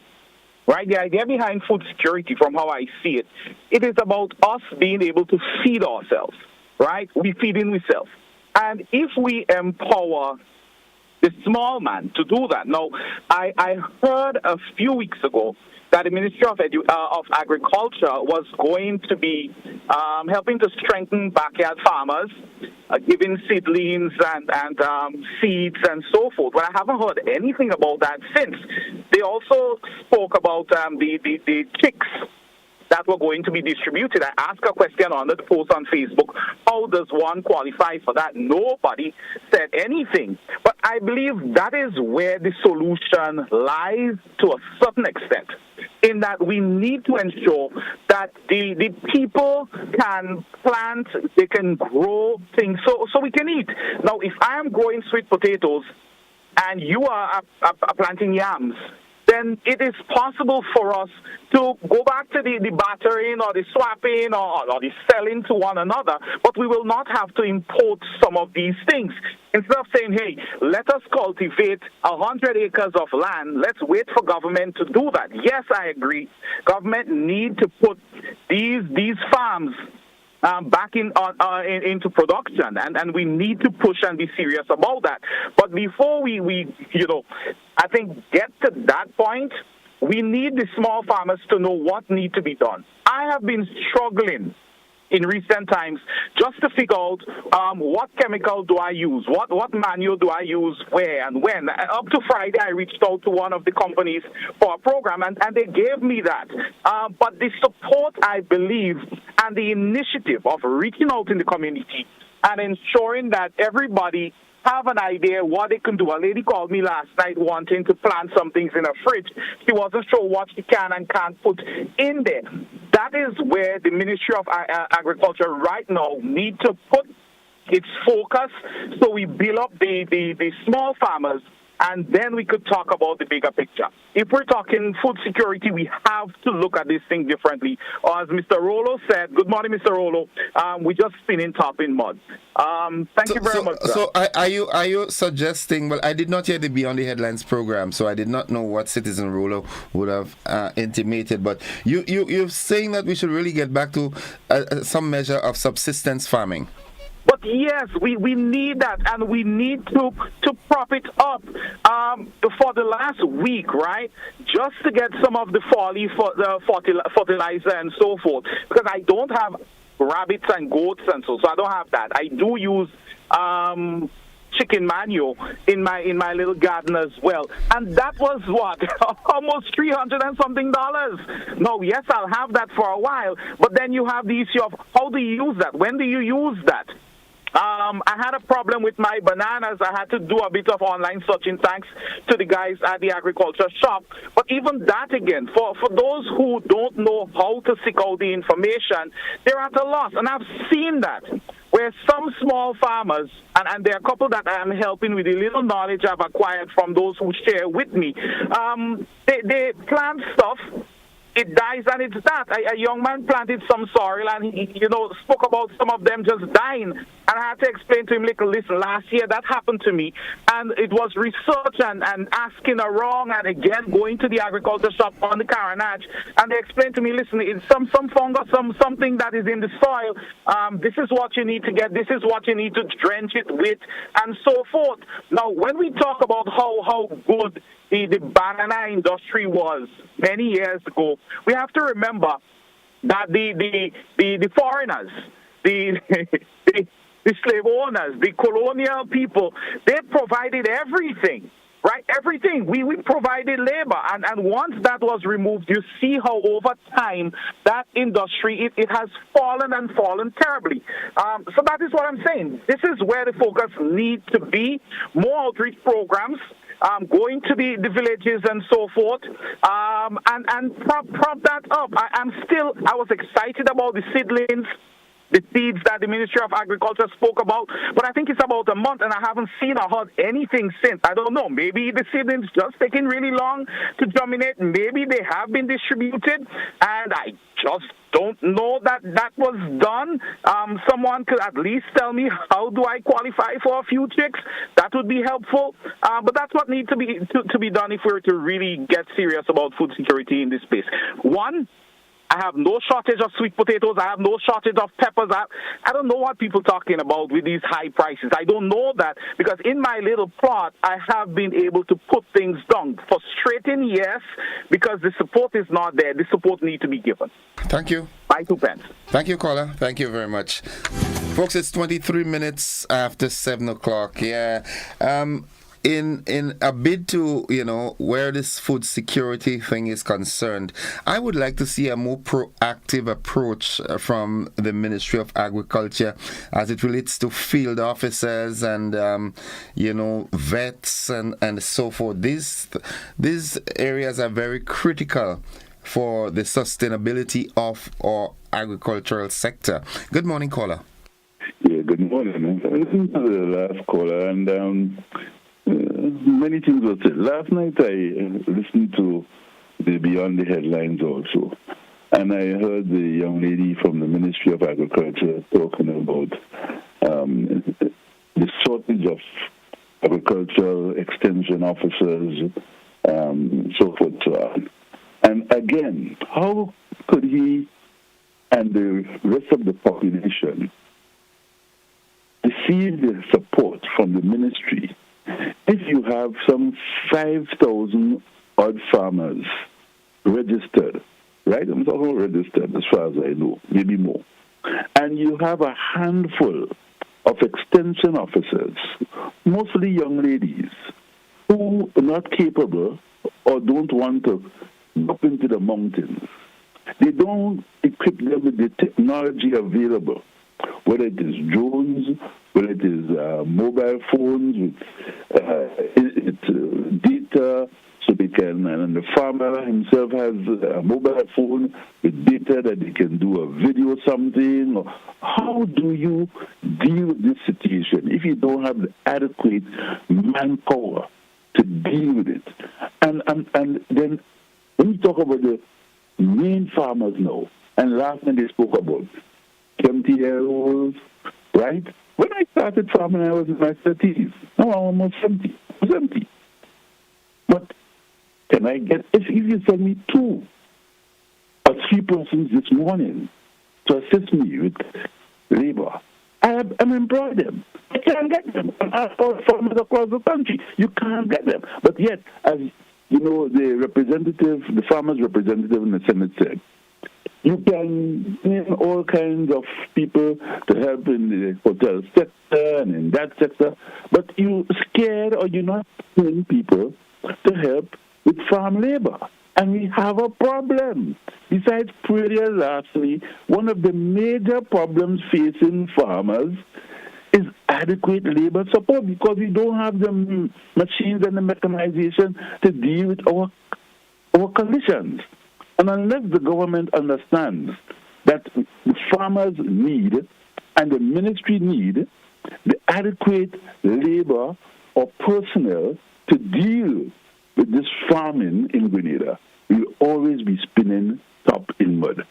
Right? The idea behind food security, from how I see it, it is about us being able to feed ourselves, right? We feed in ourselves. And if we empower the small man to do that. Now, I heard a few weeks ago that the Ministry of Agriculture was going to be helping to strengthen backyard farmers, giving seedlings and seeds and so forth. But I haven't heard anything about that since. They also spoke about the chicks that were going to be distributed. I asked a question on the post on Facebook, how does one qualify for that? Nobody said anything. But I believe that is where the solution lies to a certain extent, in that we need to ensure that the people can plant, they can grow things so we can eat. Now, if I am growing sweet potatoes and you are planting yams, then it is possible for us to go back to the bartering or the swapping or the selling to one another, but we will not have to import some of these things. Instead of saying, hey, let us cultivate 100 acres of land, let's wait for government to do that. Yes, I agree. Government need to put these farms back into production, and we need to push and be serious about that. But before we I think get to that point, we need the small farmers to know what needs to be done. I have been struggling in recent times just to figure out what chemical do I use, what manual do I use, where and when. Up to Friday, I reached out to one of the companies for a program, and they gave me that. But the support, I believe, and the initiative of reaching out in the community and ensuring that everybody have an idea what they can do. A lady called me last night wanting to plant some things in a fridge. She wasn't sure what she can and can't put in there. That is where the Ministry of Agriculture right now need to put its focus, so we build up the small farmers, and then we could talk about the bigger picture. If we're talking food security, we have to look at this thing differently. Or as Mr. Rollo said, good morning, Mr. Rollo, we're just spinning top in mud. Thank you very much, sir. So are you suggesting, well, I did not hear the Beyond the Headlines program, so I did not know what Citizen Rollo would have intimated, but you're saying that we should really get back to some measure of subsistence farming. But yes, we need that, and we need to prop it up for the last week, right? Just to get some of the fertilizer and so forth, because I don't have rabbits and goats and so I don't have that. I do use chicken manure in my little garden as well, and that was what almost $300 and something. No, yes, I'll have that for a while, but then you have the issue of how do you use that? When do you use that? I had a problem with my bananas. I had to do a bit of online searching thanks to the guys at the agriculture shop. But even that again, for those who don't know how to seek out the information, they're at a loss. And I've seen that, where some small farmers, and there are a couple that I'm helping with the little knowledge I've acquired from those who share with me, they plant stuff it dies and it's that. A young man planted some sorrel and he spoke about some of them just dying. And I had to explain to him, listen, last year that happened to me. And it was research and asking around and again going to the agriculture shop on the Caranach. And they explained to me, listen, it's some fungus, something that is in the soil. This is what you need to get. This is what you need to drench it with and so forth. Now, when we talk about how good the banana industry was many years ago, we have to remember that the foreigners, the slave owners, the colonial people, they provided everything, right? Everything. We provided labor. And once that was removed, you see how over time that industry, it has fallen and fallen terribly. So that is what I'm saying. This is where the focus needs to be. More outreach programs. Going to the villages and so forth, and prop that up. I was excited about the seedlings, the seeds that the Ministry of Agriculture spoke about, but I think it's about a month and I haven't seen or heard anything since. I don't know. Maybe the seedlings just taking really long to germinate. Maybe they have been distributed, and I just don't know that was done. Someone could at least tell me, how do I qualify for a few chicks? That would be helpful. But that's what needs to be done if we're to really get serious about food security in this space. One, I have no shortage of sweet potatoes. I have no shortage of peppers. I don't know what people are talking about with these high prices. I don't know that because in my little plot, I have been able to put things down. Frustrating, yes, because the support is not there. The support needs to be given. Thank you. Buy 2 pence. Thank you, caller. Thank you very much. Folks, it's 23 minutes after 7 o'clock. Yeah. In a bid to, where this food security thing is concerned, I would like to see a more proactive approach from the Ministry of Agriculture as it relates to field officers and, vets and so forth. These areas are very critical for the sustainability of our agricultural sector. Good morning, caller. Yeah, good morning. I listened to the last caller and many things were said. Last night I listened to the Beyond the Headlines also, and I heard the young lady from the Ministry of Agriculture talking about the shortage of agricultural extension officers, so forth, so on. And again, how could he and the rest of the population receive the support from the ministry if you have some 5,000 odd farmers registered, right? I'm talking registered as far as I know, maybe more. And you have a handful of extension officers, mostly young ladies, who are not capable or don't want to up into the mountains. They don't equip them with the technology available, whether it is drones, whether it is mobile phones with data, so they can, and the farmer himself has a mobile phone with data that they can do a video something. How do you deal with this situation if you don't have the adequate manpower to deal with it? And then when you talk about the main farmers now, and last night they spoke about 70-year-olds, right? When I started farming, I was in my 30s. Now I'm almost 70. But can I get, if you send me 2 or 3 persons this morning to assist me with labor, I'm employed them. I can't get them. And ask all farmers across the country. You can't get them. But yet, as you know, the farmers' representative in the Senate said, you can name all kinds of people to help in the hotel sector and in that sector, but you're scared or you're not paying people to help with farm labor. And we have a problem. Besides prayer, lastly, one of the major problems facing farmers is adequate labor support because we don't have the machines and the mechanization to deal with our conditions. And unless the government understands that the farmers need and the ministry need the adequate labor or personnel to deal with this farming in Grenada, we'll always be spinning top in mud.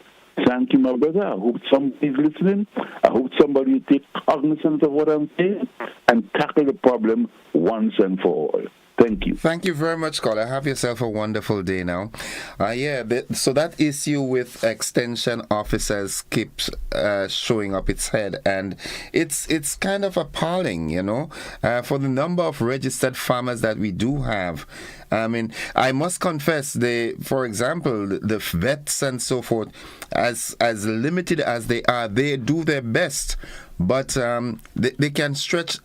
Thank you, my brother. I hope somebody's listening. I hope somebody will take cognizance of what I'm saying and tackle the problem once and for all. Thank you. Thank you very much, caller. Have yourself a wonderful day now. So that issue with extension officers keeps showing up its head, and it's kind of appalling, for the number of registered farmers that we do have. I mean, I must confess, for example, the vets and so forth, as limited as they are, they do their best, but they can stretch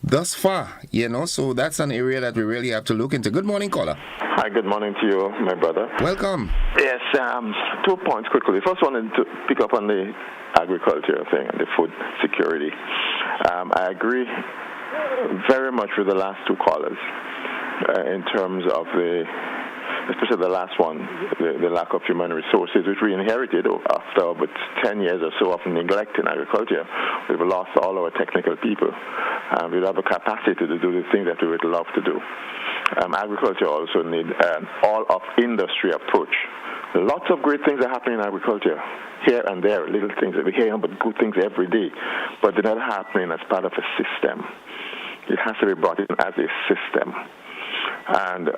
thus far, so that's an area that we really have to look into. Good morning, caller. Hi, good morning to you, my brother. Welcome. Yes, 2 points quickly. First one is to pick up on the agriculture thing and the food security. I agree very much with the last two callers in terms of especially the last one, the lack of human resources, which we inherited after about 10 years or so of neglect in agriculture. We've lost all our technical people. We don't have a capacity to do the things that we would love to do. Agriculture also needs an all-of-industry approach. Lots of great things are happening in agriculture, here and there, little things. We hear about good things every day, but they're not happening as part of a system. It has to be brought in as a system. And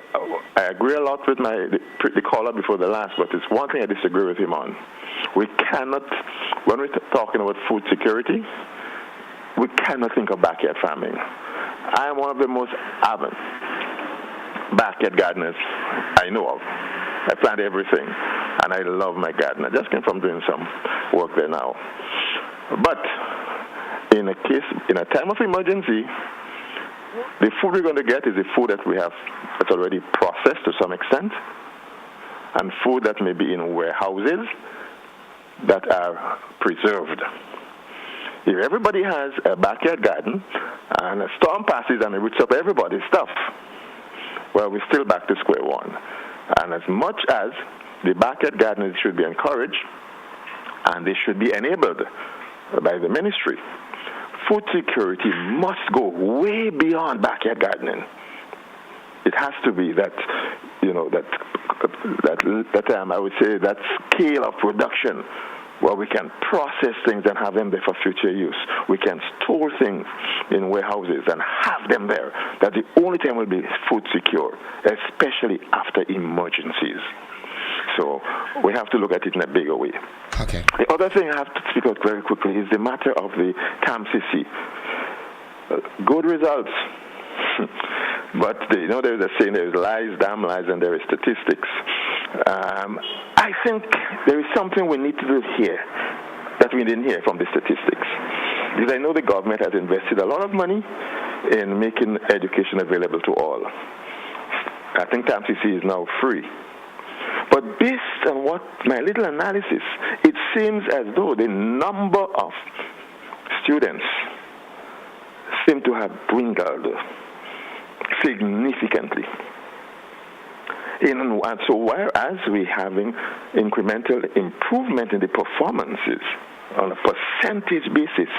I agree a lot with the caller before the last, but it's one thing I disagree with him on. We cannot, when we're talking about food security, we cannot think of backyard farming. I am one of the most avid backyard gardeners I know of. I plant everything, and I love my garden. I just came from doing some work there now. But in a time of emergency, the food we're going to get is the food that we have that's already processed to some extent, and food that may be in warehouses that are preserved. If everybody has a backyard garden and a storm passes and it roots up everybody's stuff, well, we're still back to square one. And as much as the backyard gardeners should be encouraged and they should be enabled by the ministry, food security must go way beyond backyard gardening. It has to be that, I would say that scale of production where we can process things and have them there for future use. We can store things in warehouses and have them there. That the only time will be food secure, especially after emergencies. So we have to look at it in a bigger way. Okay. The other thing I have to speak out very quickly is the matter of the CAMCC. Good results. But there is a saying, there is lies, damn lies, and there is statistics. I think there is something we need to do here that we didn't hear from the statistics. Because I know the government has invested a lot of money in making education available to all. I think CAMCC is now free. But based on what my little analysis, it seems as though the number of students seem to have dwindled significantly. And so whereas we're having incremental improvement in the performances on a percentage basis,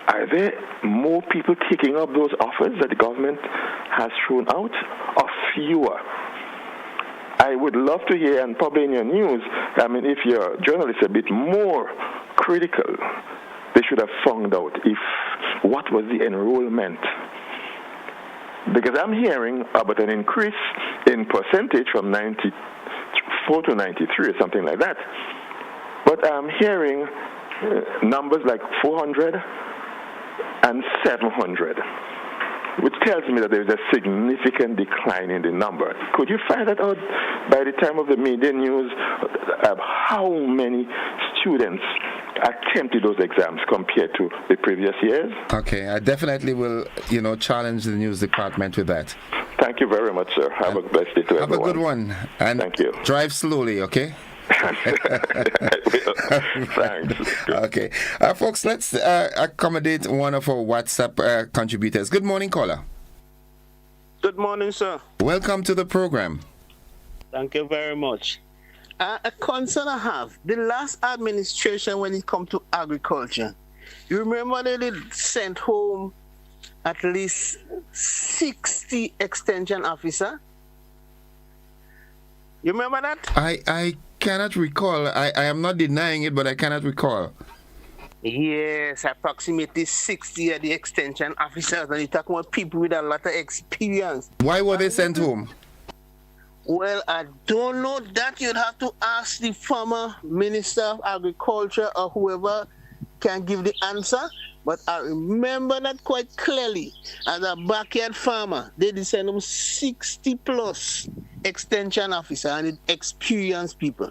are there more people taking up those offers that the government has thrown out, or fewer? I would love to hear, and probably in your news, if your journalists are a bit more critical, they should have found out what was the enrollment. Because I'm hearing about an increase in percentage from 94 to 93 or something like that. But I'm hearing numbers like 400 and 700, which tells me that there's a significant decline in the number. Could you find that out by the time of the media news, how many students attempted those exams compared to the previous years? Okay, I definitely will, challenge the news department with that. Thank you very much, sir. Have a blessed day to everyone. Have a good one. And thank you. Drive slowly, okay? Thanks. Okay. Folks, let's accommodate one of our WhatsApp contributors. Good morning, caller. Good morning, sir. Welcome to the program. Thank you very much. A concern I have, the last administration when it comes to agriculture, you remember they sent home at least 60 extension officers? You remember that? I cannot recall. I am not denying it, but I cannot recall. Yes, approximately 60 of the extension officers, and you talk about people with a lot of experience. Why were they sent home? Well, I don't know that. You'd have to ask the former Minister of Agriculture or whoever can give the answer. But I remember that quite clearly. As a backyard farmer, they did send them 60 plus extension officers and experienced people.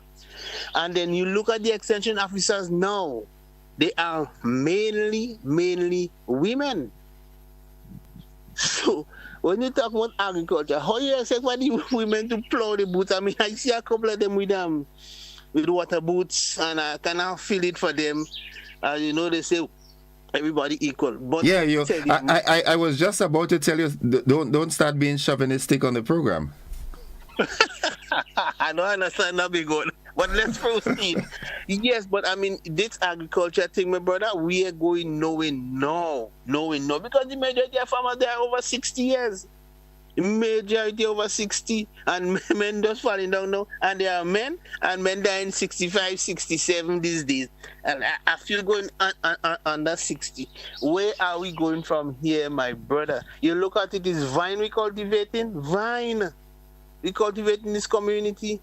And then you look at the extension officers now, they are mainly women. So when you talk about agriculture, how you expect for the women to plow the boots? I mean, I see a couple of them with water boots, and I cannot feel it for them. You know, they say everybody equal. But yeah, I was just about to tell you, don't start being chauvinistic on the program. I don't understand that big good. But let's proceed. Yes, but I mean, this agriculture thing, my brother, we are going nowhere now. Because the majority of farmers, they are over 60 years. The majority over 60, and men just falling down now. And there are men, and men dying 65, 67 these days. And I feel going under 60. Where are we going from here, my brother? You look at it, is vine we cultivating? Vine. We cultivate in this community.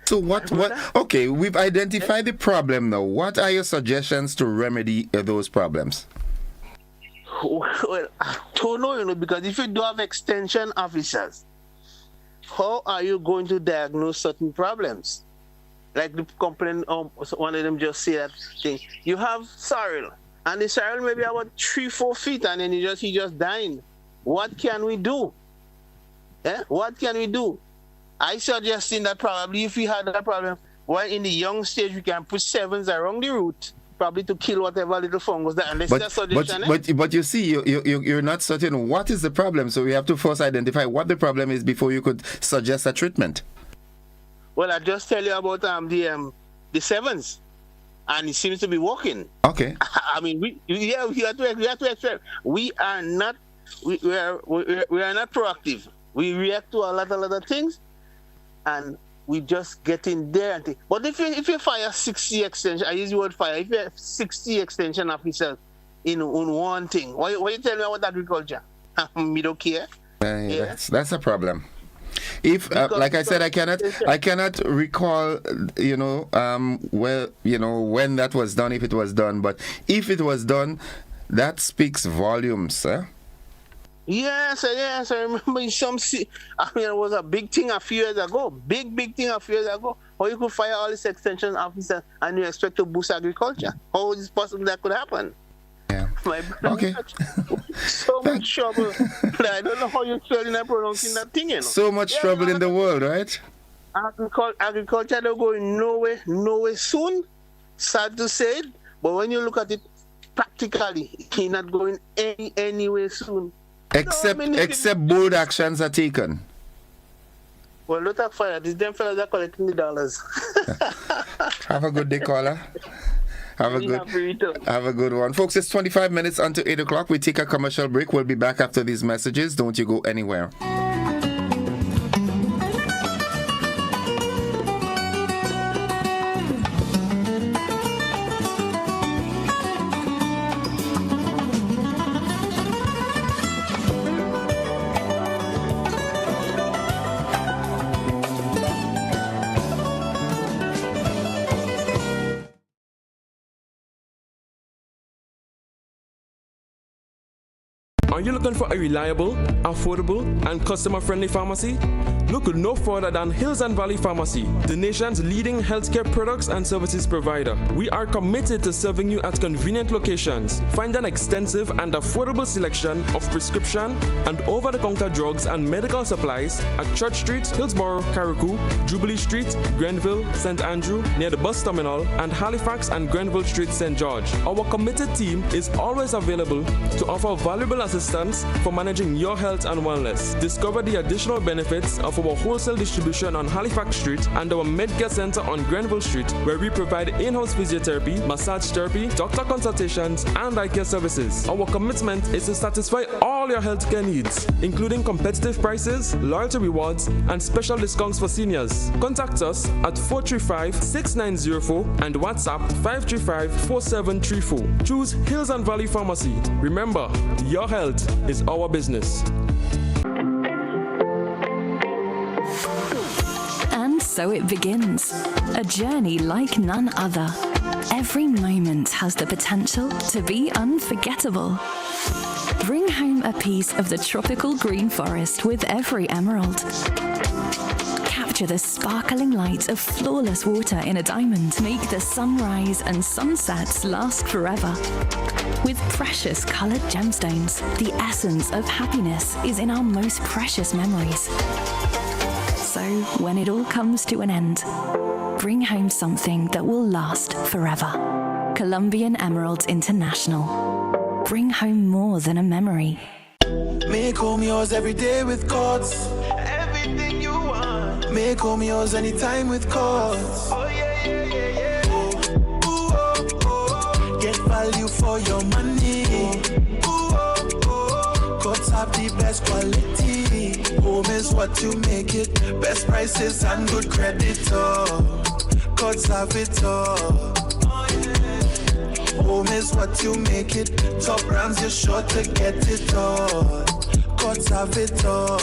So what okay, we've identified the problem now. What are your suggestions to remedy those problems? Well, I don't know, because if you don't have extension officers, how are you going to diagnose certain problems? Like the complaint, one of them just say that thing. You have sorrel, and the sorrel maybe about 3-4 feet, and then he just dying. What can we do? What can we do? I suggesting that probably if we had that problem, while in the young stage we can put 7s around the root, probably to kill whatever little fungus that. And that's suggestion. But you see, you're not certain what is the problem, so we have to first identify what the problem is before you could suggest a treatment. Well, I just tell you about the 7s, and it seems to be working. Okay. I mean, we have to expect. We are not proactive. We react to a lot of things, and we just get in there and think. But if you fire 60 extension, I use the word fire. If you have 60 extension officers in one thing, why you tell me about agriculture? Me don't care. That's a problem. If like I said, I cannot recall, when that was done, if it was done. But if it was done, that speaks volumes, eh? Yes, I remember it was a big thing a few years ago. Big thing a few years ago. How you could fire all these extension officers and you expect to boost agriculture? How is it possible that could happen? Yeah. My brother, okay. So much trouble. I don't know how you're spelling and pronouncing that thing, you know. So much trouble in the world, right? Agriculture don't go nowhere soon. Sad to say it, but when you look at it practically, it's not going anywhere soon. Except bold actions are taken. Well, look at fire. These damn fellas are collecting the dollars. Have a good day, caller. Have a good one. Folks, it's 25 minutes until 8 o'clock. We take a commercial break. We'll be back after these messages. Don't you go anywhere. Are you looking for a reliable, affordable, and customer-friendly pharmacy? Look no further than Hills and Valley Pharmacy, the nation's leading healthcare products and services provider. We are committed to serving you at convenient locations. Find an extensive and affordable selection of prescription and over-the-counter drugs and medical supplies at Church Street, Hillsborough, Carriacou, Jubilee Street, Grenville, St. Andrew, near the bus terminal, and Halifax and Grenville Street, St. George. Our committed team is always available to offer valuable assistance for managing your health and wellness. Discover the additional benefits of of our wholesale distribution on Halifax Street and our Medcare Center on Grenville Street, where we provide in-house physiotherapy, massage therapy, doctor consultations, and eye care services. Our commitment is to satisfy all your healthcare needs, including competitive prices, loyalty rewards, and special discounts for seniors. Contact us at 435-6904 and WhatsApp 535-4734. Choose Hills and Valley Pharmacy. Remember, your health is our business. And so it begins. A journey like none other. Every moment has the potential to be unforgettable. Bring home a piece of the tropical green forest with every emerald. Capture the sparkling light of flawless water in a diamond. Make the sunrise and sunsets last forever. With precious colored gemstones, the essence of happiness is in our most precious memories. So, when it all comes to an end, bring home something that will last forever. Colombian Emeralds International. Bring home more than a memory. Make home yours every day with Courts. Everything you want. Make home yours anytime with Courts. Oh yeah, yeah, yeah, yeah. Ooh, oh, oh. Get value for your money. Ooh, oh, oh. Courts have the best quality. Home is what you make it. Best prices and good credit. Oh, Courts have it all. Home is what you make it. Top brands, you're sure to get it all. Courts have it all.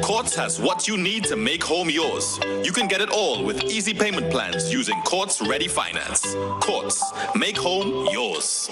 Courts has what you need to make home yours. You can get it all with easy payment plans using Courts Ready Finance. Courts, make home yours.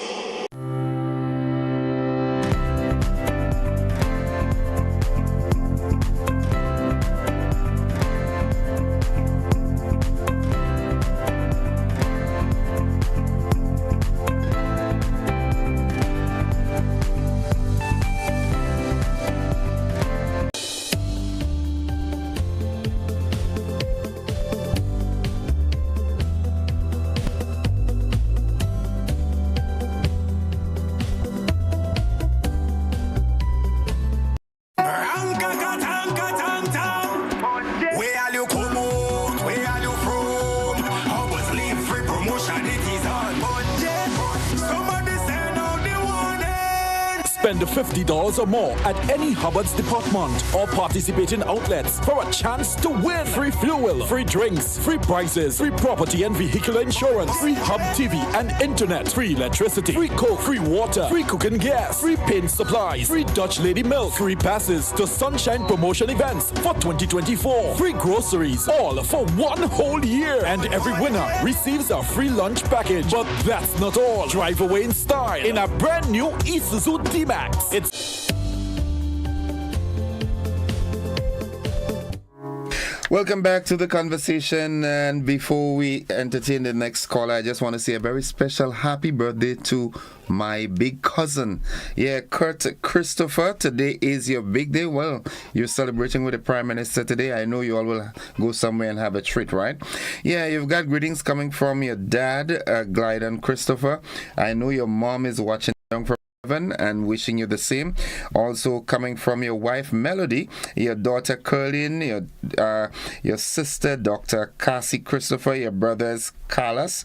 Spend $50 or more at any Hubbard's department or participating outlets for a chance to win free fuel, free drinks, free prizes, free property and vehicle insurance, free Hub TV and internet, free electricity, free coke, free water, free cooking gas, free paint supplies, free Dutch Lady milk, free passes to Sunshine promotion events for 2024, free groceries, all for one whole year, and every winner receives a free lunch package. But that's not all. Drive away in style in a brand new Isuzu D-Max. Welcome back to the conversation, and before we entertain the next caller, I just want to say a very special happy birthday to my big cousin. Yeah, Kurt Christopher, today is your big day. Well, you're celebrating with the Prime Minister today. I know you all will go somewhere and have a treat, right? Yeah, you've got greetings coming from your dad, Glyden Christopher. I know your mom is watching from and wishing you the same. Also coming from your wife Melody, your daughter Curlin, your sister Dr. Cassie Christopher, your brothers Carlos,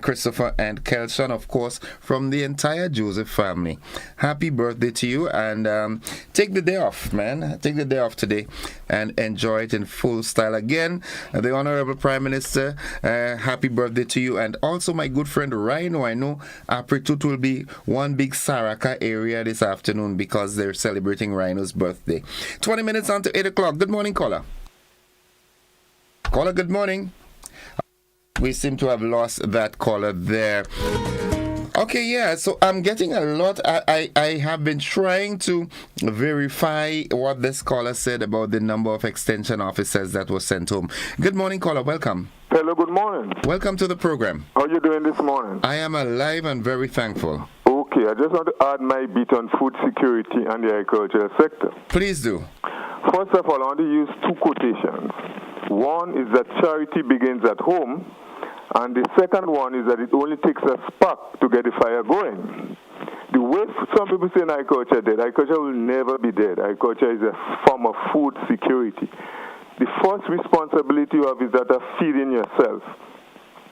Christopher and Kelson, of course, from the entire Joseph family. Happy birthday to you, and take the day off, man. Take the day off today and enjoy it in full style. Again, the Honorable Prime Minister, happy birthday to you, and also my good friend Rhino. I know Apritut will be one big Saraka area this afternoon because they're celebrating Rhino's birthday. 20 minutes on to 8 o'clock. Good morning, caller. Caller, good morning. We seem to have lost that caller there. Okay, yeah, so I'm getting a lot. I have been trying to verify what this caller said about the number of extension officers that were sent home. Good morning, caller. Welcome. Hello, good morning. Welcome to the program. How are you doing this morning? I am alive and very thankful. Okay, I just want to add my bit on food security and the agricultural sector. Please do. First of all, I want to use two quotations. One is that charity begins at home, and the second one is that it only takes a spark to get the fire going. The way some people say agriculture dead, agriculture will never be dead. Agriculture is a form of food security. The first responsibility you have is that of feeding yourself.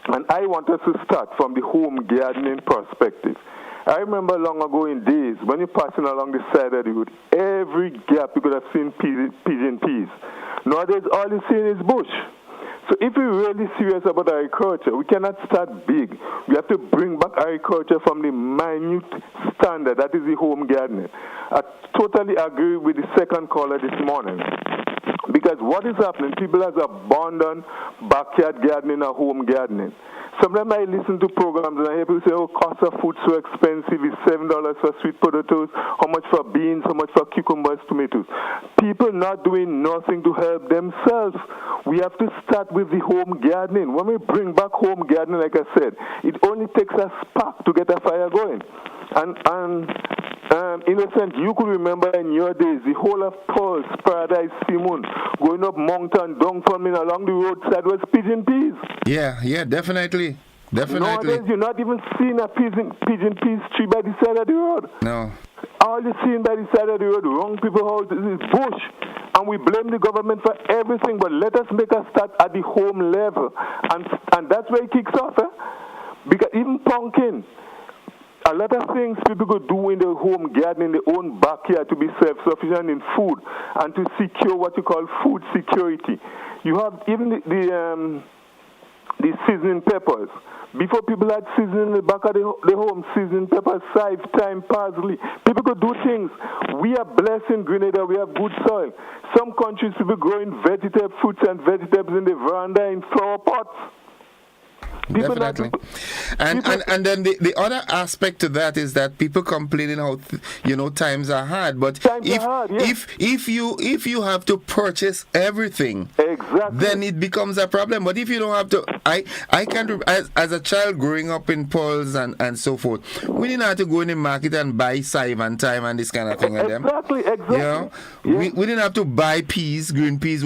And I want us to start from the home gardening perspective. I remember long ago in days when you're passing along the side of the road, every gap you could have seen pigeon peas. Nowadays, all you see is bush. So if we're really serious about agriculture, we cannot start big. We have to bring back agriculture from the minute standard, that is the home gardening. I totally agree with the second caller this morning. Because what is happening, people have abandoned backyard gardening or home gardening. Sometimes I listen to programs and I hear people say, oh, cost of food so expensive, it's $7 for sweet potatoes, how much for beans, how much for cucumbers, tomatoes. People not doing nothing to help themselves. We have to start with the home gardening. When we bring back home gardening, like I said, it only takes a spark to get a fire going. Innocent, you could remember in your days, the whole of Paul's, Paradise, Simon, going up mountain, down from along the roadside was pigeon peas. Yeah, definitely. Nowadays, you're not even seeing a pigeon peas tree by the side of the road. No. All you're seeing by the side of the road, wrong people houses is bush. And we blame the government for everything, but let us make a start at the home level. And that's where it kicks off. Because even pumpkin, a lot of things people could do in their home garden, in their own backyard to be self-sufficient in food and to secure what you call food security. You have even the seasoning peppers. Before people had seasoning in the back of the home, seasoning peppers, chive, thyme, parsley. People could do things. We are blessed in Grenada. We have good soil. Some countries people growing vegetable fruits and vegetables in the veranda in flower pots. Definitely. And then the other aspect to that is that people complaining how times are hard, but if you have to purchase everything, exactly, then it becomes a problem. But if you don't have to, I can't, as a child growing up in Paul's and so forth, we didn't have to go in the market and buy chive and thyme and this kind of thing. Exactly. We didn't have to buy peas, green peas.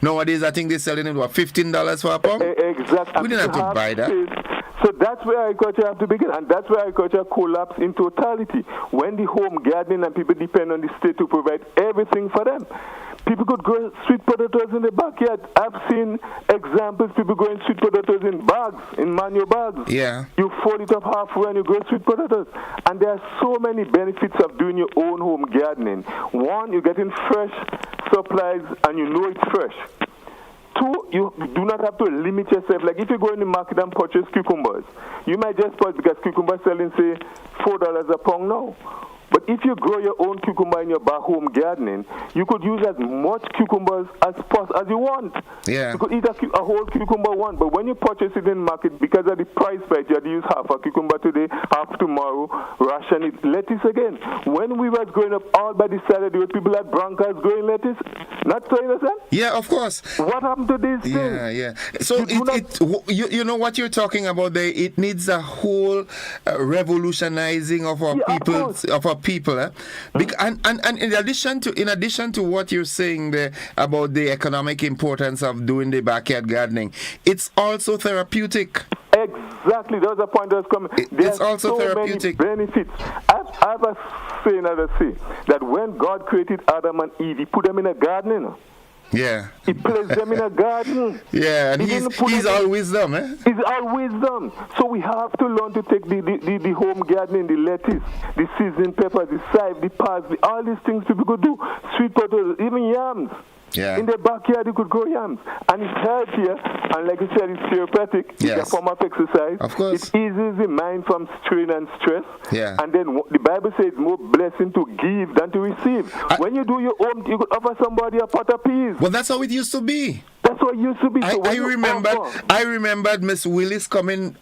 Nowadays I think they're selling it $15 for a pound. Exactly. We didn't have to buy that. So that's where agriculture have to begin, and that's where agriculture collapsed in totality. When the home gardening and people depend on the state to provide everything for them. People could grow sweet potatoes in the backyard. I've seen examples, people growing sweet potatoes in bags, in manual bags. Yeah. You fold it up halfway and you grow sweet potatoes. And there are so many benefits of doing your own home gardening. One, you're getting fresh supplies and you know it's fresh. Two, you do not have to limit yourself. Like if you go in the market and purchase cucumbers, you might just purchase because cucumbers selling, say, $4 a pound now. But if you grow your own cucumber in your back home gardening, you could use as much cucumbers as you want. Yeah. You could eat a whole cucumber one. But when you purchase it in the market, because of the price fight, you had to use half a cucumber today, half tomorrow, ration it, lettuce again. When we were growing up all by the side of the road, people had broncos growing lettuce. Not so innocent? Yeah, of course. What happened to these things? Yeah. So you know what you're talking about there, it needs a whole revolutionizing of our people. And in addition to what you're saying there about the economic importance of doing the backyard gardening, it's also therapeutic. Exactly, that's the point that's coming. It's also so therapeutic. Many benefits. I have a saying that when God created Adam and Eve, He put them in a garden. Yeah. He placed them in a garden. Yeah, and he's all wisdom, He's all wisdom. So we have to learn to take the home gardening, the lettuce, the seasoned pepper, the chive, the parsley, all these things people could do. Sweet potatoes, even yams. Yeah. In the backyard, you could grow yams. And it's healthier, and like you said, it's therapeutic. Yes. It's a form of exercise. Of course. It eases the mind from strain and stress. Yeah. And then the Bible says it's more blessing to give than to receive. When you do your own, you could offer somebody a pot of peas. Well, that's how it used to be. That's what it used to be. So I remembered Miss Willis coming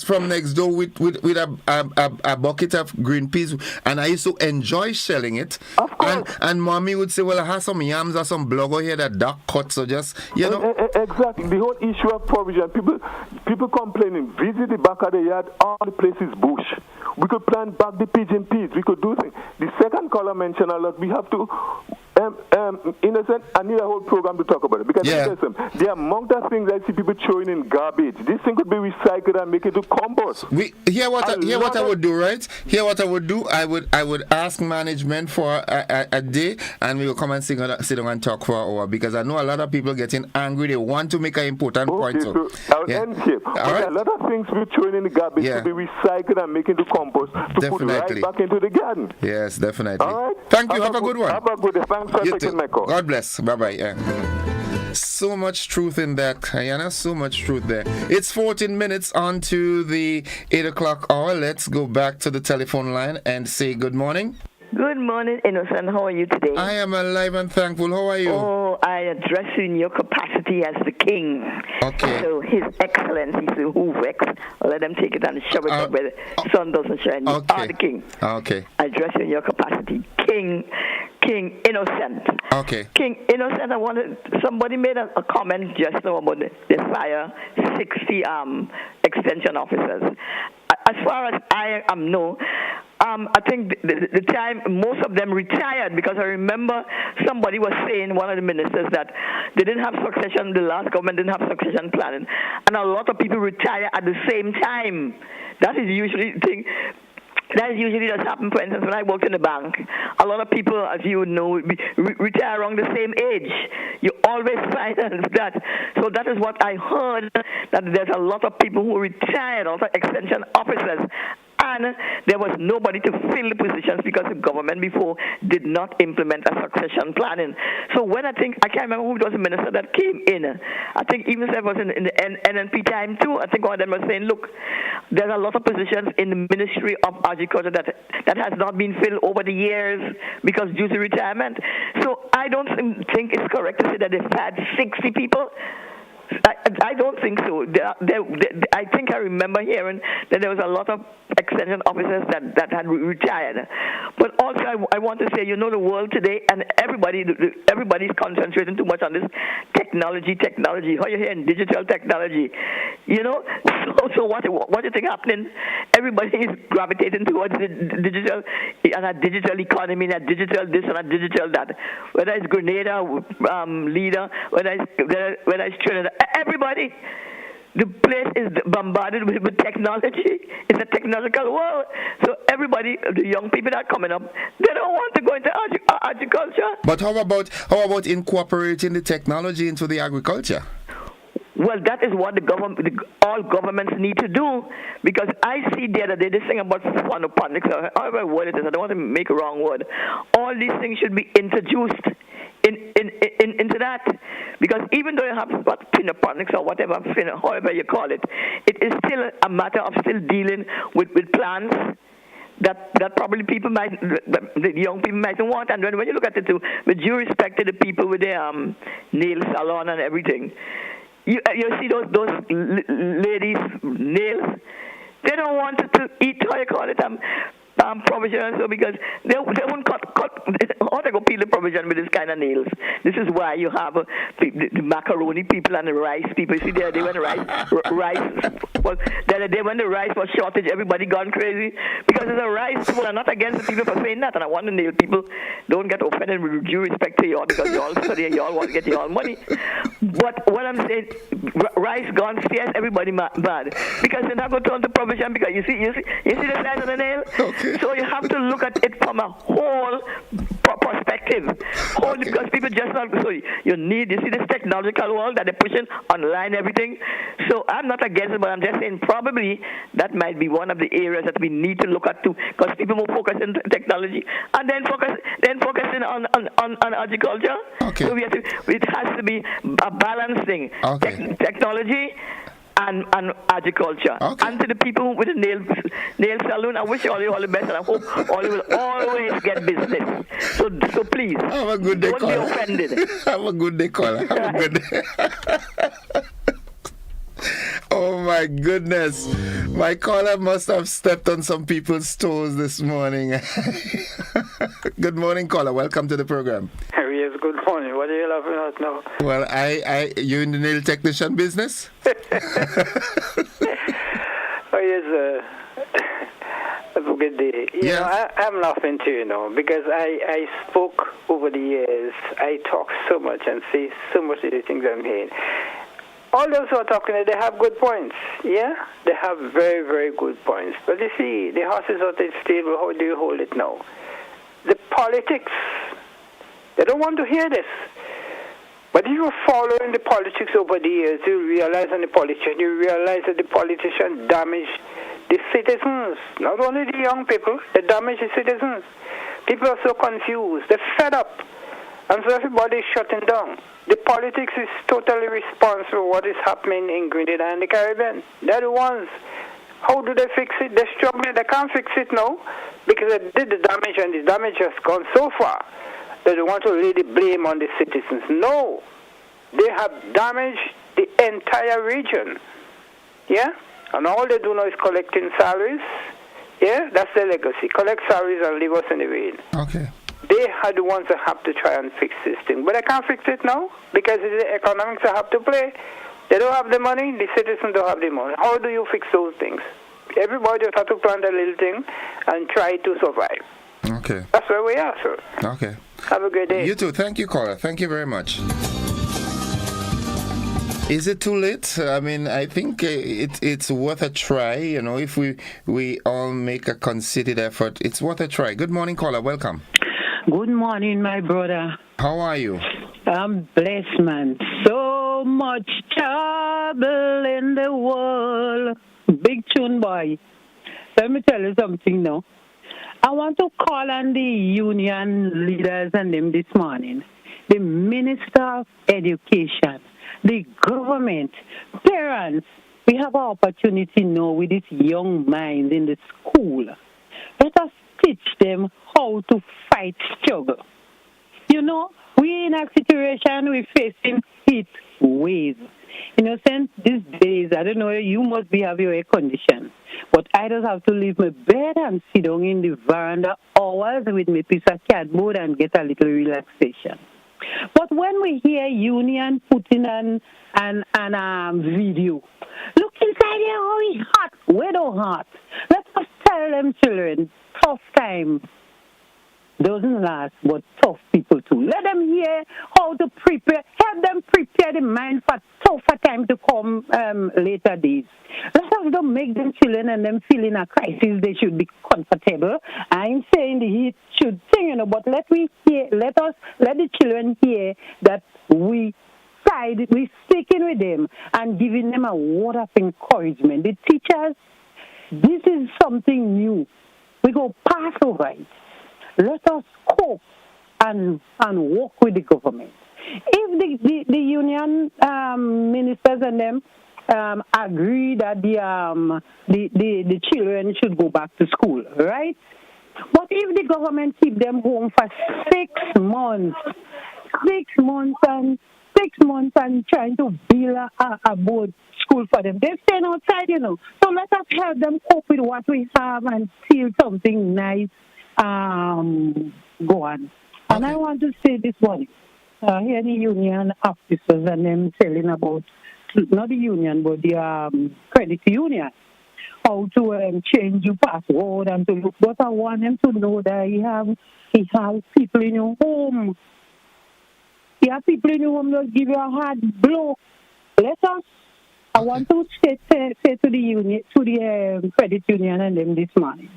from next door with a bucket of green peas, and I used to enjoy shelling it. Of course. And mommy would say, well, I have some yams or some blogger here that dark cut, so just, Exactly. The whole issue of provision. People complaining, visit the back of the yard, all the place is bush. We could plant back the pigeon peas. We could do things. The second caller mentioned a lot. We have to Innocent, I need a whole program to talk about it because listen, the amount of things I see people throwing in garbage, this thing could be recycled and make it to compost. Here what I would do, right? Here what I would do, I would ask management for a day, and we will come and sit down and talk for an hour, because I know a lot of people getting angry. They want to make an important point. So I'll end here. Right. A lot of things we're throwing in the garbage to be recycled and make into compost to put right back into the garden. Yes, definitely. All right. Thank you. Have a good one. Have a good day. Thanks for taking my call. God bless. Bye-bye. Yeah. So much truth in that, Ayana. So much truth there. It's 14 minutes on to the 8 o'clock hour. Let's go back to the telephone line and say good morning. Good morning, Innocent. How are you today? I am alive and thankful. How are you? Oh, I address you in your capacity as the king. Okay. So His Excellency, so Hoovex, let them take it and shove it up where the sun doesn't shine. You are the king. Okay. I address you in your capacity. King Innocent. Okay. King Innocent, somebody made a comment just now about the fire 60 extension officers. As far as I know, I think the time most of them retired, because I remember somebody was saying, one of the ministers, that they didn't have succession, the last government didn't have succession planning, and a lot of people retire at the same time. That is usually the thing. That usually does happen. For instance, when I worked in the bank, a lot of people, as you know, retire around the same age. You always find that. So that is what I heard, that there's a lot of people who retired, also extension officers, and there was nobody to fill the positions because the government before did not implement a succession planning. So when I can't remember who was the minister that came in. I think even if it was in the NNP time too, I think one of them was saying, look, there's a lot of positions in the Ministry of Agriculture that has not been filled over the years because due to retirement. So I don't think it's correct to say that they've had 60 people. I don't think so. I think I remember hearing that there was a lot of extension officers that had retired. But also, I want to say, the world today, and everybody's concentrating too much on this technology. How you hearing digital technology? So what do you think happening? Everybody is gravitating towards the digital and a digital economy, and a digital this and a digital that. Whether it's Grenada leader, whether it's Trinidad. Everybody, the place is bombarded with technology. It's a technological world. So everybody, the young people that are coming up, they don't want to go into agriculture. But how about incorporating the technology into the agriculture? Well, that is what all governments need to do, because I see the other day this thing about phonoponics, or however word it is. I don't want to make a wrong word. All these things should be introduced into that, because even though you have phonoponics or whatever, however you call it, it is still a matter of still dealing with plants that probably the young people might want. And when you look at it too, with due respect to the people with their nail salon and everything, you see those ladies' nails. They don't want to eat, how you call it, provision, so because they won't cut how they go peel the provision with this kind of nails. This is why you have the macaroni people and the rice people. You see, the other day when the rice was shortage, everybody gone crazy because it's a rice. People are not against the people for saying that, and I want the nail people don't get offended with due respect to y'all, because y'all study and y'all want to get y'all money. But what I'm saying, rice gone scarce, everybody mad because they're not going to turn to provision, because you see the size of the nail. Okay. So you have to look at it from a whole perspective. Because people just not, so you see this technological world that they're pushing online, everything. So I'm not against it, but I'm just saying probably that might be one of the areas that we need to look at too, because people will focus on technology and then focusing on agriculture. Okay. So it has to be a balanced thing. Okay. Technology and agriculture. Okay. And to the people with the nail salon, I wish all you all the best, and I hope all you will always get business. So please, have a good day, don't be offended. Have a good day, caller. Have a good day. Oh my goodness. My caller must have stepped on some people's toes this morning. Good morning, caller. Welcome to the program. Yes, good morning. What are you laughing at now? Well, you in the nail technician business? Oh, yes. Have a good day. You know, I'm laughing too, you know, because I spoke over the years. I talk so much and say so much of the things I'm hearing. All those who are talking, they have good points. Yeah, they have very, very good points. But you see, the horse is out of the stable. How do you hold it now? The politics, they don't want to hear this. But if you're following the politics over the years, you realize that the politicians damage the citizens, not only the young people, they damage the citizens. People are so confused, they're fed up, and so everybody's shutting down. The politics is totally responsible for what is happening in Grenada and the Caribbean. They're the ones. How do they fix it? They're struggling. They can't fix it now because they did the damage, and the damage has gone so far that they want to lay the blame on the citizens. No, they have damaged the entire region. Yeah? And all they do now is collecting salaries. Yeah? That's their legacy. Collect salaries and leave us in the rain. Okay. They are the ones that have to try and fix this thing. But I can't fix it now because it's the economics that have to play. They don't have the money. The citizens don't have the money. How do you fix those things? Everybody just have to plant a little thing and try to survive. Okay. That's where we are, sir. Okay. Have a good day. You too. Thank you, caller. Thank you very much. Is it too late? I mean, I think it's worth a try. You know, if we all make a concerted effort, it's worth a try. Good morning, caller. Welcome. Good morning, my brother. How are you? I'm blessed, man. So much trouble in the world. Big tune, boy. Let me tell you something now. I want to call on the union leaders and them this morning. The Minister of Education, the government, parents. We have an opportunity now with this young mind in the school. Let us teach them how to fight struggle. You know, we in a situation we're facing heat wave. You know, since these days, I don't know, you must be having your air condition. But I just have to leave my bed and sit down in the veranda hours with my piece of cardboard and get a little relaxation. But when we hear union putting on an video, look inside here how it's hot. We don't hot. Let us tell them children, tough time doesn't last, but tough people too. Let them hear how to prepare, help them prepare the mind for tougher time to come later days. Let us don't make them children and them feel in a crisis. They should be comfortable. I ain't saying the heat should thing, you know, but let the children hear that we sticking with them and giving them a word of encouragement. The teachers, this is something new. We go pass over it. Let us cope and work with the government. If the union ministers and them agree that the children should go back to school, right? But if the government keep them home for 6 months and trying to build a board school for them, they're staying outside, you know. So let us help them cope with what we have and feel something nice go on. And I want to say this one. Here the union officers and them telling about, not the union, but the credit union, how to change your password and to look. But I want them to know that he have people in your home. You have people in your home that give you a hard blow. I want to say to the union, to the credit union and them this morning.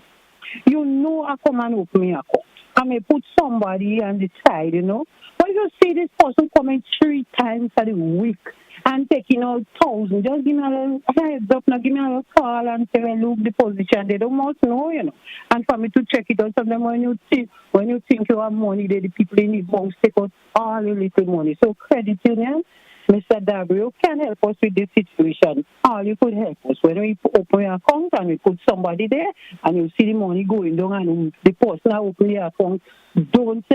You know, I come and open me a account. I may put somebody on the side, you know. But if you see this person coming 3 times a week and taking out 1,000, just give me a little heads up, now give me a little call and say, well, look, the position, they don't must know, you know. And for me to check it out, sometimes when you think you have money, the people in the house take out all your little money. So credit union, Mr. W can help us with this situation. All you could help us when we open your account and we put somebody there and you see the money going down and the person that open your account don't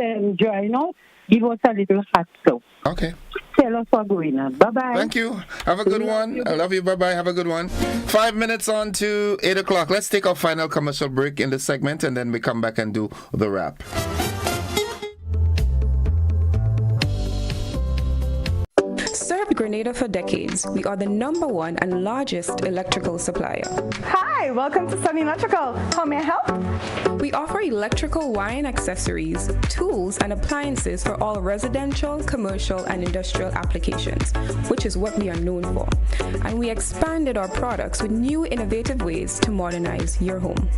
join out. Give us a little hot stuff. Okay. Tell us what's going on. Bye-bye. Thank you. Have a good one. I love you. Bye-bye. Have a good one. 5 minutes on to 8 o'clock. Let's take our final commercial break in the segment and then we come back and do the wrap. Grenada for decades. We are the #1 and largest electrical supplier. Hi, welcome to Sunny Electrical. How may I help? We offer electrical wire and accessories, tools, and appliances for all residential, commercial, and industrial applications, which is what we are known for. And we expanded our products with new innovative ways to modernize your home.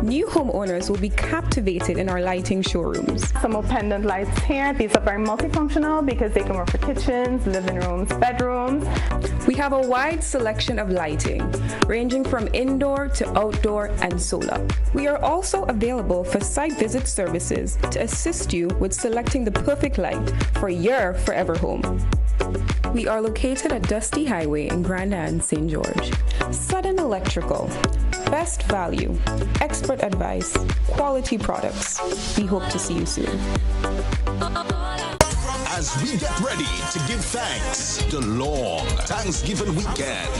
New homeowners will be captivated in our lighting showrooms. Some more pendant lights here. These are very multifunctional because they can work for kitchens, living rooms, bedrooms. We have a wide selection of lighting, ranging from indoor to outdoor and solar. We are also available for site visit services to assist you with selecting the perfect light for your forever home. We are located at Dusty Highway in Grenada and St. George. Sudden Electrical. Best value, expert advice, quality products. We hope to see you soon. As we get ready to give thanks, the long Thanksgiving weekend.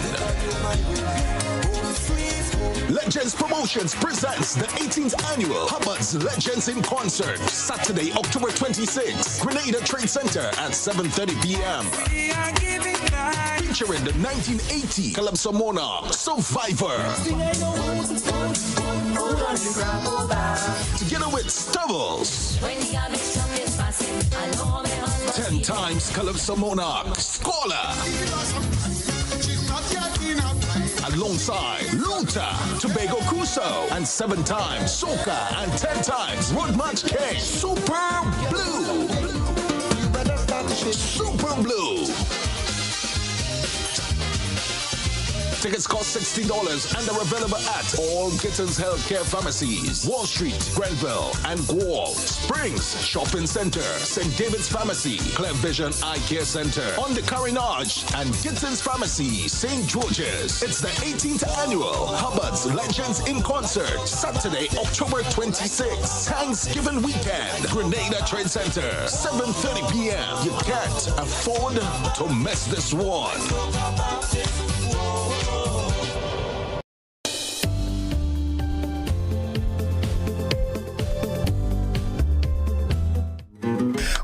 Legends Promotions presents the 18th annual Hubbard's Legends in Concert, Saturday, October 26th, Grenada Trade Center at 7:30 p.m. Featuring the 1980 Calypso Monarch Survivor. Together with Stubbles. 10 times Calypso Monarch Scholar. Alongside Luther, Tobago Kuso, and 7 times Soca and 10 times Road March King. Super Blue. Super Blue. Tickets cost $16 and are available at all Gittins Healthcare Pharmacies, Wall Street, Grenville, and Gual, Springs Shopping Center, St. David's Pharmacy, Clear Vision Eye Care Center, on the Carinage, and Gittins Pharmacy, St. George's. It's the 18th annual Hubbard's Legends in Concert, Saturday, October 26th, Thanksgiving weekend, Grenada Trade Center, 7:30 p.m. You can't afford to miss this one.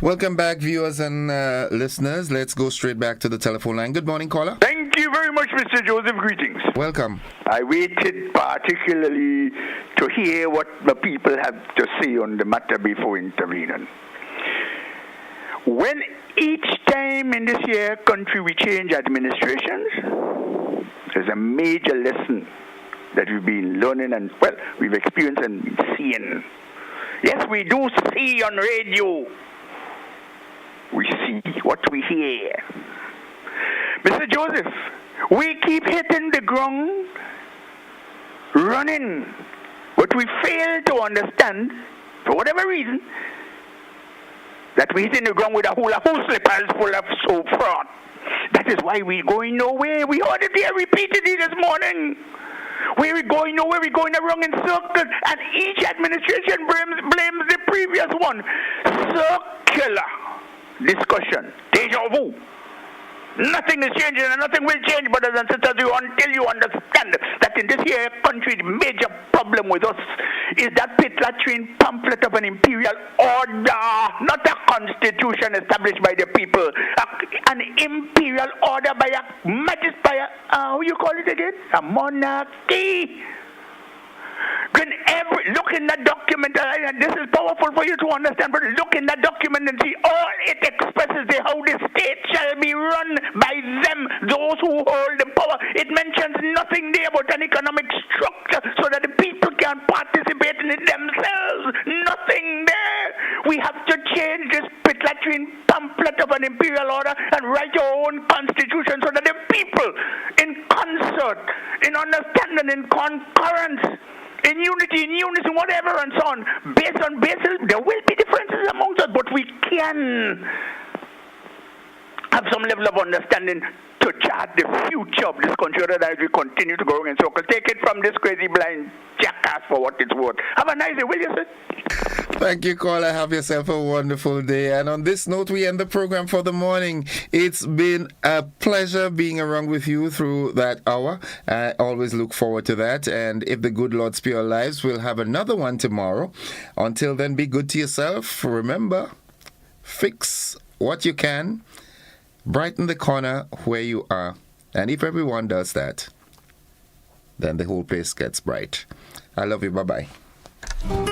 Welcome back, viewers and listeners. Let's go straight back to the telephone line. Good morning, caller. Thank you very much, Mr. Joseph. Greetings. Welcome. I waited particularly to hear what the people have to say on the matter before intervening. When each time in this year country we change administrations, there's a major lesson that we've been learning and, well, we've experienced and seeing. Yes, we do see on radio. We see what we hear. Mr. Joseph, we keep hitting the ground running, but we fail to understand, for whatever reason, that we're hitting the ground with a hula hoop slippers full of soap fraud. That is why we're going nowhere. We heard it here repeatedly this morning. We're going nowhere, we're going around in circles, and each administration blames the previous one. Circular discussion, deja vu. Nothing is changing and nothing will change, brothers and sisters, until you understand that in this here country, the major problem with us is that pit latrine pamphlet of an imperial order, not a constitution established by the people, an imperial order by a magistrate, how you call it again? A monarchy. Look in that document, and this is powerful for you to understand, but look in that document and see all it expresses how the state shall be run by them, those who hold the power. It mentions nothing there about an economic structure so that the people can participate in it themselves. Nothing there. We have to change this pit latrine pamphlet of an imperial order and write our own constitution so that the people, in concert, in understanding, in concurrence, in unity, in unison, whatever, and so on. Based on basis, there will be differences amongst us, but we can have some level of understanding to chart the future of this country as we continue to go in circles. Take it from this crazy blind jackass for what it's worth. Have a nice day, will you, sir? Thank you, caller. Have yourself a wonderful day. And on this note, we end the program for the morning. It's been a pleasure being around with you through that hour. I always look forward to that. And if the good Lord spare our lives, we'll have another one tomorrow. Until then, be good to yourself. Remember, fix what you can Brighten the corner where you are. And if everyone does that, then the whole place gets bright. I love you. Bye-bye.